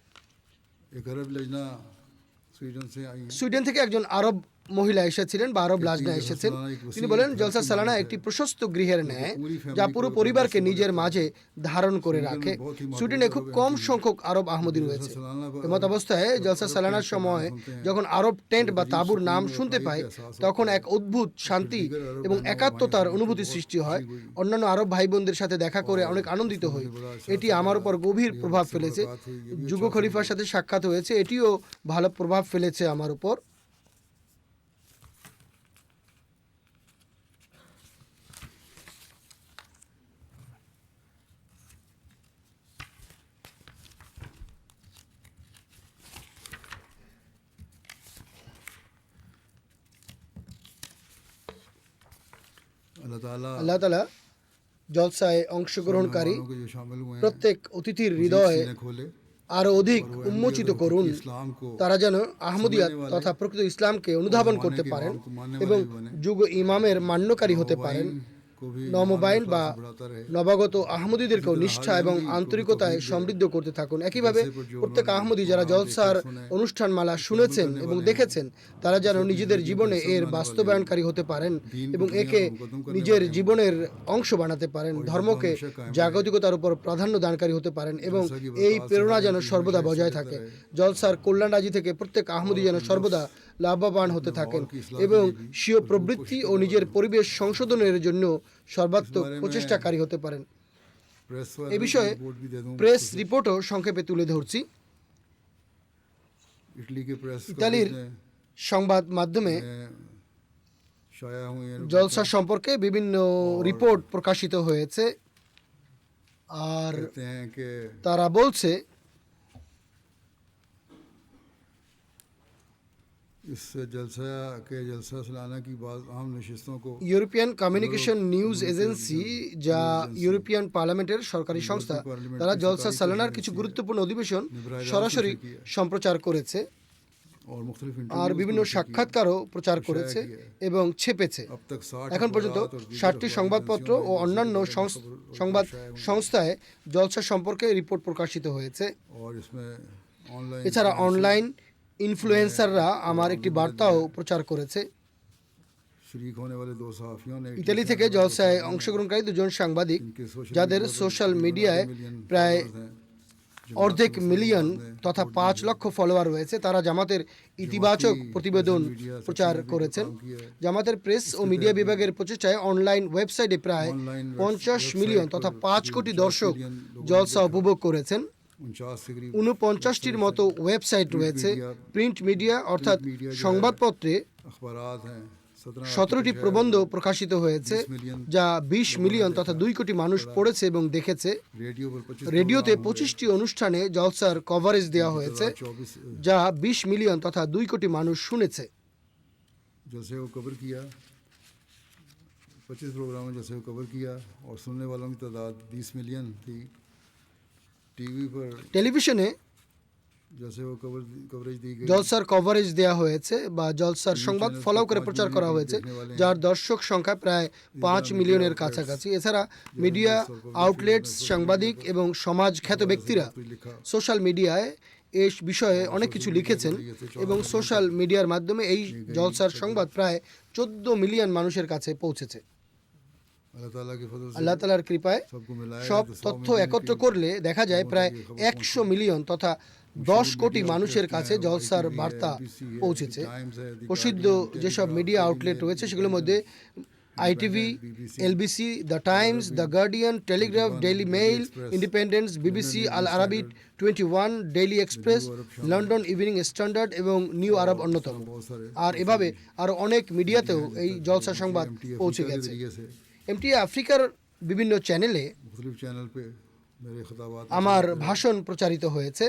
সুইডেন থেকে একজন আরব মহিলা এসেছিলেন বা আরব লাজনা এসেছেন। তিনি বলেন, জলসা সালানা একটি প্রশস্ত গৃহের ন্যায়, যা পুরো পরিবারকে নিজের মাঝে ধারণ করে রাখে। সুইডেনে খুব কম সংখ্যক আরব আহমদী রয়েছে। এমত অবস্থায় জলসা সালানার সময় যখন আরব টেন্ট বা তাঁবুর নাম শুনতে পাই, তখন এক অদ্ভুত শান্তি এবং একাত্মতার অনুভূতি সৃষ্টি হয়। অন্যান্য আরব ভাই বোনদের সাথে দেখা করে অনেক আনন্দিত হই। এটি আমার উপর গভীর প্রভাব ফেলেছে। যুগ খলিফার সাথে সাক্ষাৎ হয়েছে, এটিও ভালো প্রভাব ফেলেছে আমার উপর। আল্লাহ তাআলা জলসায় অংশগ্রহণকারী প্রত্যেক অতিথির হৃদয়ে আরো অধিক উন্মোচিত করুন, তারা যেন আহমদিয়াত তথা প্রকৃত ইসলামকে অনুধাবন করতে পারেন এবং যুগ ইমামের মান্যকারী হতে পারেন। নবমোবাইল বা নবাগত আহমদীদেরকেও নিষ্ঠা এবং আন্তরিকতায় সমৃদ্ধ করতে থাকুন। একইভাবে প্রত্যেক আহমদী যারা জলসার অনুষ্ঠানমালা শুনেছেন এবং দেখেছেন, তারা যেন নিজেদের জীবনে এর বাস্তবায়নকারী হতে পারেন এবং একে নিজের জীবনের অংশ বানাতে পারেন, ধর্মকে জাগতিকতার উপর প্রাধান্য দানকারী হতে পারেন এবং এই প্রেরণা যেন সর্বদা বজায় থাকে। জলসার কল্যাণরাজি থেকে প্রত্যেক আহমদী যেন সর্বদা লাভবান হতে থাকেন এবং স্বীয় প্রবৃত্তি ও নিজের পরিবেশ সংশোধনের জন্য সর্বাত্মক প্রচেষ্টাকারী হতে পারেন। এ বিষয়ে প্রেস রিপোর্টও সংক্ষেপে তুলে ধরছি। ইতালির সংবাদ মাধ্যমে জলসা সম্পর্কে বিভিন্ন রিপোর্ট প্রকাশিত হয়েছে, আর তারা বলছে ইউরোপিয়ান কমিউনিকেশন নিউজ এজেন্সি, যা ইউরোপিয়ান পার্লামেন্টের সরকারি সংস্থা, তারা জলসা সালানার কিছু গুরুত্বপূর্ণ অধিবেশন সরাসরি সম্প্রচার করেছে আর বিভিন্ন সাক্ষাৎকারও প্রচার করেছে এবং ছেপেছে। এখন পর্যন্ত 60টি সংবাদপত্র ও অন্যান্য সংবাদ সংস্থায় জলসা সম্পর্কে রিপোর্ট প্রকাশিত হয়েছে। এছাড়া অনলাইন ইনফ্লুয়েন্সাররা আমার একটি বার্তাও প্রচার করেছে। ইতালি থেকে জলসায় অংশগ্রহণকারী দুজন সাংবাদিক, যাদের সোশ্যাল মিডিয়ায় প্রায় অর্ধেক মিলিয়ন তথা 5 লক্ষ ফলোয়ার রয়েছে, তারা জামাতের ইতিবাচক প্রতিবেদন প্রচার করেছেন। জামাতের প্রেস ও মিডিয়া বিভাগের প্রচেষ্টায় অনলাইন ওয়েবসাইটে প্রায় 50 মিলিয়ন তথা 5 কোটি দর্শক জলসা উপভোগ করেছেন। 49টির মতো ওয়েবসাইট রয়েছে। প্রিন্ট মিডিয়া অর্থাৎ সংবাদপত্রে 17টি প্রবন্ধ প্রকাশিত হয়েছে, যা 20 মিলিয়ন তথা 2 কোটি মানুষ পড়েছে এবং দেখেছে। রেডিওতে 25টি অনুষ্ঠানে জলসার কভারেজ দেওয়া হয়েছে, যা 20 মিলিয়ন তথা 2 কোটি মানুষ শুনেছে। 25 प्रोग्रामों जैसे कवर किया और सुनने वालों की तादाद 20 मिलियन थी। टीवी पर টেলিভিশনে জলসার কভারেজ দেওয়া হয়েছে বা জলসার সংবাদ ফলো করে প্রচার করা হয়েছে, যার দর্শক সংখ্যা প্রায় 5 মিলিয়নের কাছাকাছি। এছাড়া মিডিয়া আউটলেটস, সাংবাদিক এবং সমাজ খ্যাত ব্যক্তিরা সোশ্যাল মিডিয়ায় এই বিষয়ে অনেক কিছু লিখেছেন এবং সোশ্যাল মিডিয়ার মাধ্যমে এই জলসার সংবাদ প্রায় 14 মিলিয়ন মানুষের কাছে পৌঁছেছে। अल्लाह ताला के फजल से আল্লাহ তাআলার কৃপায় सबको मिलाएगा সব तो 100 তথ্য मिलियन একত্র की করলে দেখা যায় প্রায় 100 মিলিয়ন তথা 10 কোটি মানুষের কাছে জলসার বার্তা পৌঁছেছে। প্রসিদ্ধ যেসব মিডিয়া আউটলেট রয়েছে সেগুলোর মধ্যে ITV, LBC, the Times, the Guardian, Telegraph, Daily Mail, Independence, BBC, Al Araby 21, Daily Express, London Evening Standard এবং নিউ আরব অন্যতম। बहुत सारे আর এভাবে আরও অনেক মিডিয়াতেও এই জলসা সংবাদ পৌঁছে के গেছে। जरिए से এমটি আফ্রিকার বিভিন্ন চ্যানেলে मुख्तलिफ चैनल पे मेरे खिताबात আমার ভাষণ প্রচারিত হয়েছে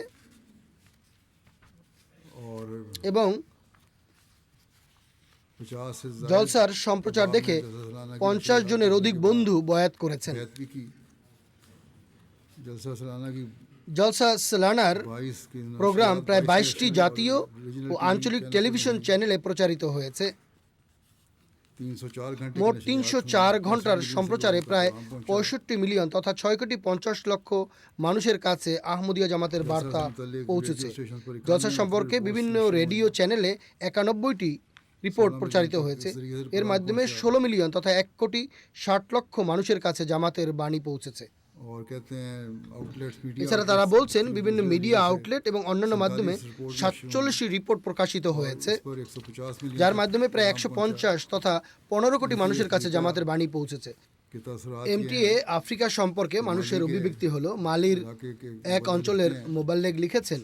और এবং 50 से ज्यादा জলসার সম্প্রচার দেখে 50 জনের অধিক বন্ধু বয়াত করেছেন। बैत भी की। जलसा सालाना की জলসা সালানার 22 की প্রোগ্রাম প্রায় 22টি नेशनल জাতীয় और रीजनल ও আঞ্চলিক टीवी টেলিভিশন চ্যানেলে প্রচারিত হয়েছে। 304 घंटे মোট की नशरियात 304 में ঘন্টার 50 मिलियन से সম্প্রচারে ज़्यादा প্রায় पैगाम पहुंचा। 65 মিলিয়ন তথা 6 কোটি 50 লক্ষ মানুষের কাছে আহমদিয়া জামাতের বার্তা পৌঁছেছে। জলসা সম্পর্কে বিভিন্ন রেডিও চ্যানেলে 91টি রিপোর্ট প্রচারিত হয়েছে। এর মাধ্যমে 16 মিলিয়ন তথা 1 কোটি 60 লক্ষ মানুষের কাছে জামাতের বাণী পৌঁছেছে। और कहते हैं आउटलेट्स मीडिया এছাড়া তারা বলছেন বিভিন্ন মিডিয়া আউটলেট এবং অন্যান্য মাধ্যমে 47টি রিপোর্ট প্রকাশিত হয়েছে, पर 150 मिलियन যার মাধ্যমে প্রায় 150 তথা 15 কোটি মানুষের কাছে জামাতের বাণী পৌঁছেছে। के तसरात এমটিএ আফ্রিকা সম্পর্কে মানুষের অভিব্যক্তি হলো মালির এক অঞ্চলের মোবাল্লেগ লিখেছেন,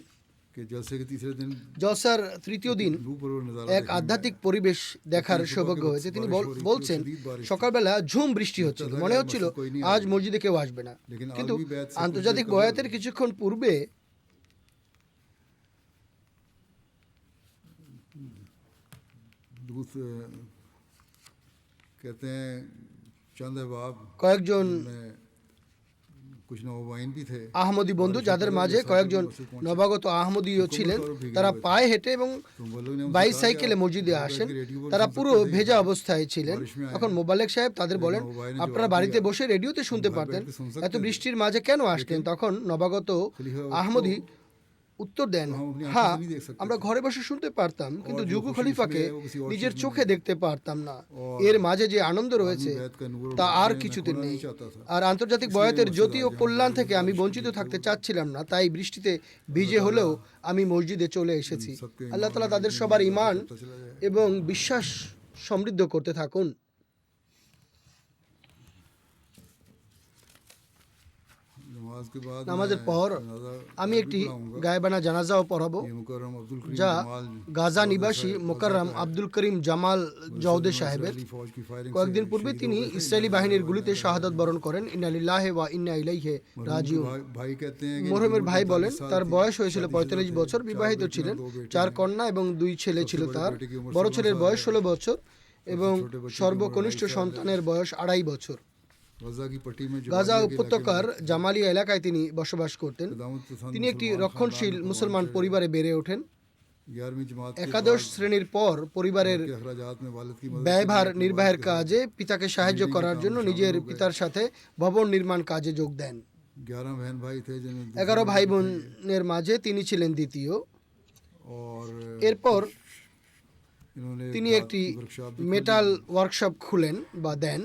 कि जलसे के तीसरे दिन জলসার তৃতীয় দিন लू पर नजारा এক আধ্যাত্মিক পরিবেশ দেখার সৌভাগ্য হয়েছে। তিনি বলছেন সকালবেলা ঝুম বৃষ্টি হচ্ছিল, মনে হচ্ছিল আজ মসজিদে কেউ আসবে না। কিন্তু আন্তর্জাতিক বয়াতের কিছুক্ষণ পূর্বে दूत कहते हैं चंद अहबाब কয়েকজন में कुछ नौबाइन भी थे। আহমদি বন্ধু, যাদের মাঝে কয়েকজন নবাগত আহমদীয় ছিলেন, তারা পায়ে হেঁটে এবং तो वो लोग ने বাইসাইকেলে মসজিদে আসেন। তারা পুরো ভেজা অবস্থায় ছিলেন। তখন মোবাল্লেগ সাহেব তাদের বলেন, আপনারা বাড়িতে বসে রেডিওতে শুনতে পারতেন, এত বৃষ্টির মাঝে কেন আসলেন? তখন নবাগত আহমদি উত্তর দেন, হ্যাঁ, আমরা ঘরে বসে শুনতে পারতাম, কিন্তু যুগ খলিফাকে নিজের চোখে দেখতে পারতাম না। এর মাঝে যে আনন্দ রয়েছে তা আর কিছুতে নেই। আর আন্তর্জাতিক বয়াতের জ্যোতি ও কল্যাণ থেকে আমি বঞ্চিত থাকতে চাচ্ছিলাম না, তাই বৃষ্টিতে ভিজে হলেও আমি মসজিদে চলে এসেছি। আল্লাহ তাআলা তাদের সবার ঈমান এবং বিশ্বাস সমৃদ্ধ করতে থাকুন। नमाज के बाद নামাজের পর আমি একটি গায়েবানা জানাজাও পড়াবো, मुकर्रम अब्दुल करीम যা जमाल গাজা নিবাসী মোকাররম আব্দুল করিম জামাল জওদে সাহেবের। इजरायली फौज की फायरिंग কয়েকদিন পূর্বে তিনি ইসরায়েলি বাহিনীর গুলিতে শাহাদাত বরণ করেন। ইন্না লিল্লাহি ওয়া ইন্না ইলাইহি রাজিউন। भाई कहते हैं कि মরহুমের ভাই বলেন, তার বয়স হয়েছিল 45 বছর, বিবাহিত ছিলেন, 4 কন্যা এবং 2 ছেলে ছিল তার। বড় ছেলের বয়স 16 বছর এবং সর্বকনিষ্ঠ সন্তানের বয়স 2.5 বছর। गजा की पट्टी में গাজা উপত্যকার জামালিয়া এলাকায় তিনি বসবাস করতেন। তিনি একটি রক্ষণশীল মুসলমান পরিবারে বেড়ে ওঠেন। 11वीं जमात के একাদশ শ্রেণীর পর পরিবারের के अखराजात में वालिद की मदद ব্যয়ভার নির্বাহের কাজে পিতাকে সাহায্য করার জন্য নিজের পিতার সাথে ভবন নির্মাণ কাজে যোগ দেন। 11 बहन भाई थे जिनमें 11 ভাই বোনের মাঝে তিনি ছিলেন দ্বিতীয়। और এরপর इन्होंने তিনি एक একটি वर्कशॉप মেটাল ওয়ার্কশপ খুলেন বা দেন,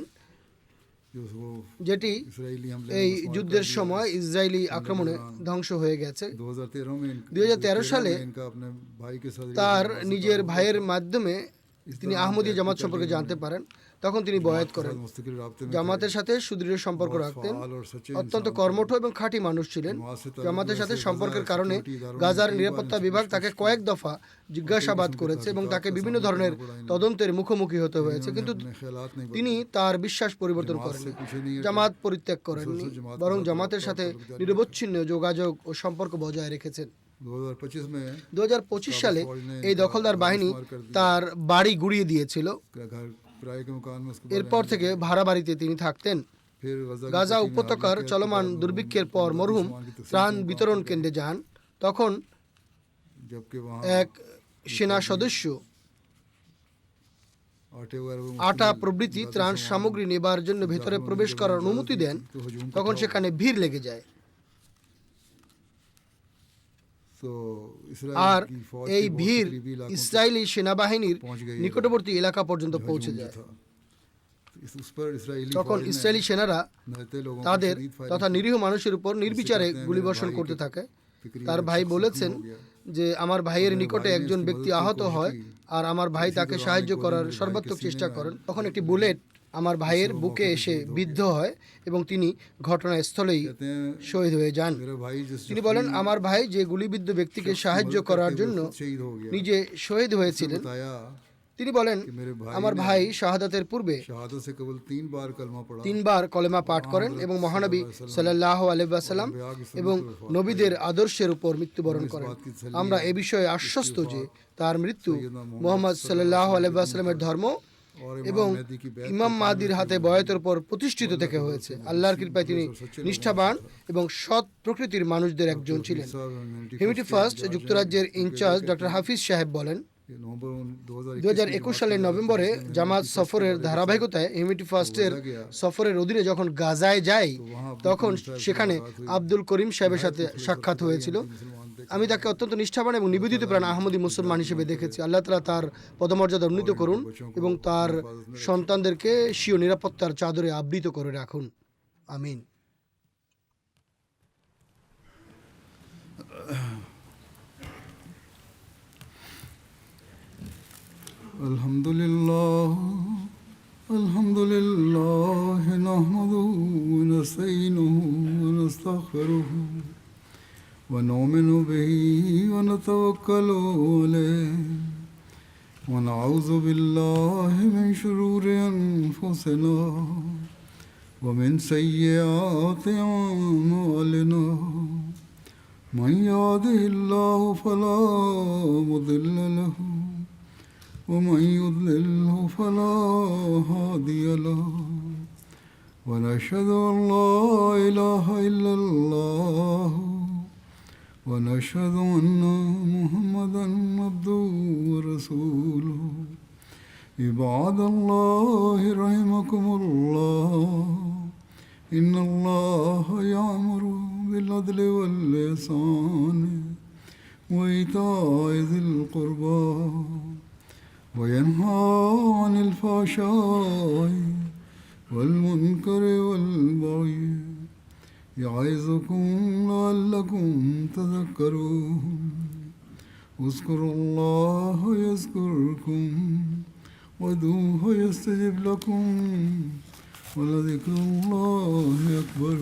जो वो যেটি इजरायली हमले এই में যুদ্ধের সময় ইসরায়েলি আক্রমণে ধ্বংস হয়ে গেছে। 2013 में 2013 সালে इनका अपने भाई के साथ তার নিজের ভাইয়ের মাধ্যমে তিনি আহমদী জামাত সম্পর্কে জানতে পারেন। তখন তিনি বয়াত করেন। मुस्तकिल राब्ते में জামাতের সাথে সুদৃঢ় সম্পর্ক রাখতেন, फाल और सच्चे অত্যন্ত কর্মঠ এবং খাঁটি মানুষ ছিলেন। জামাতের সাথে সম্পর্কের কারণে গাজার নিরাপত্তা বিভাগ তাকে কয়েক দফা জিজ্ঞাসাবাদ করেছে এবং তাকে বিভিন্ন ধরনের তদন্তের মুখোমুখি হতে হয়েছে, কিন্তু अपने ख्यालात नहीं তিনি তার বিশ্বাস পরিবর্তন করেননি, জামাত পরিত্যাগ করেননি, বরং জামাতের সাথে নিরবচ্ছিন্ন যোগাযোগ ও সম্পর্ক বজায় রেখেছেন। 2025 में 2025 সালে এই দখলদার বাহিনী তার বাড়ি গুড়িয়ে দিয়েছিল। घर किराए के मकान में उसको এরপর থেকে ভাড়া বাড়িতে তিনি থাকতেন। फिर गजा গাজা উপত্যকার চলমান দুর্ভিক্ষের পর মরহুম ত্রাণ বিতরণ কেন্দ্রে যান। তখন जबकि वहाँ এক সেনা সদস্য आटे वगैरह আটা প্রভৃতি ত্রাণ সামগ্রী নেবার জন্য ভেতরে প্রবেশ করার অনুমতি দেন। তখন সেখানে ভিড় লেগে যায়। तो আর इसराइल की फौज এই के बहुत ভিড় करीबी इलाकों तक ইসরায়েলি সেনাবাহিনীর पहुंच गई নিকটবর্তী এলাকা পর্যন্ত जो পৌঁছে हजूम যায়। था। उस पर इसराइली তখন फौज ने ইসরায়েলি সেনারা नहते लोगों पर তাদের शदीद फायरिंग তথা की। নিরীহ মানুষের উপর নির্বিচারে कहते हैं গুলিবর্ষণ मेरे করতে भाई থাকে। फिक्री তার एक ভাই शख्स বলেছেন जख्मी हो गया। যে আমার ভাইয়ের আমার নিকটে ভাই একজন इसकी ব্যক্তি मदद की আহত कोशिश হয় की। আর আমার ভাই इसी তাকে दौरान সাহায্য एक করার गोली मेरे भाई সর্বাত্মক के চেষ্টা सीने में করেন। आई। তখন একটি বুলেট আমার ভাইয়ের इससे वो বুকে मौके पे এসে शहीद हो বিদ্ধ হয় এবং তিনি ঘটনাস্থলেই कहते हैं শহীদ হয়ে যান। मेरा भाई जिस তিনি বলেন जख्मी আমার ভাই যে গুলিবিদ্ধ ব্যক্তিকে शख्स की সাহায্য मदद করার करते हुए জন্য खुद शहीद हो गया। নিজে শহীদ उसने হয়েছিলেন, बताया তিনি বলেন कि मेरे भाई আমার ने ভাই শাহাদাতের পূর্বে शहादत से केवल 3 बार कलमा पढ़ा। 3 বার কলেমা পাঠ করেন এবং মহানবী সাল্লাল্লাহু আলাইহি ওয়াসাল্লাম এবং নবীদের আদর্শের উপর মৃত্যুবরণ করেন। আমরা এ বিষয়ে আশ্বস্ত যে তার মৃত্যু মুহাম্মদ সাল্লাল্লাহু আলাইহি ওয়াসাল্লামের ধর্ম और এবং इमाम मेहदी की बैत ইমাম মাহদির হাতে বয়াতের উপর প্রতিষ্ঠিত থেকে হয়েছে। আল্লাহর কৃপায় তিনি নিষ্ঠাবান এবং সৎ প্রকৃতির মানুষদের একজন ছিলেন। হিউম্যানিটি ফার্স্ট যুক্তরাজ্যের ইনচার্জ ডক্টর হাফিজ সাহেব বলেন, 2021 সালের নভেম্বরে জামাত সফরের ধারাবাহিকতায় হিউম্যানিটি ফার্স্টের সফরের অধীনে যখন গাজায় যাই তখন সেখানে আব্দুল করিম সাহেবের সাথে সাক্ষাৎ হয়েছিল। আমি তাকে অত্যন্ত নিষ্ঠাবান এবং নিবেদিত প্রাণ আহমদী মুসলমান হিসেবে দেখেছি। আল্লাহ তাআলা তার পদমর্যাদা উন্নীত করুন এবং তার সন্তানদেরকে স্বীয় নিরাপত্তার চাদরে আবৃত করে রাখুন। আমিন। الحمد لله نحمده ونستعينه ونستغفره ونؤمن به ونتوكل عليه ونعوذ بالله من شرور أنفسنا ومن سيئات أعمالنا من يهده الله فلا مضل له ومن يضلله فلا هادي له ونشهد أن لا إله إلا الله ونشهد أن محمدا عبده ورسوله عباد الله رحمكم الله إن الله يأمر بالعدل والإحسان وإيتاء ذي القربى وينهى عن الفحشاء والمنكر والبغي يعظكم لعلكم تذكرون اذكروا الله يذكركم وادعوه يستجب لكم ولذكر الله أكبر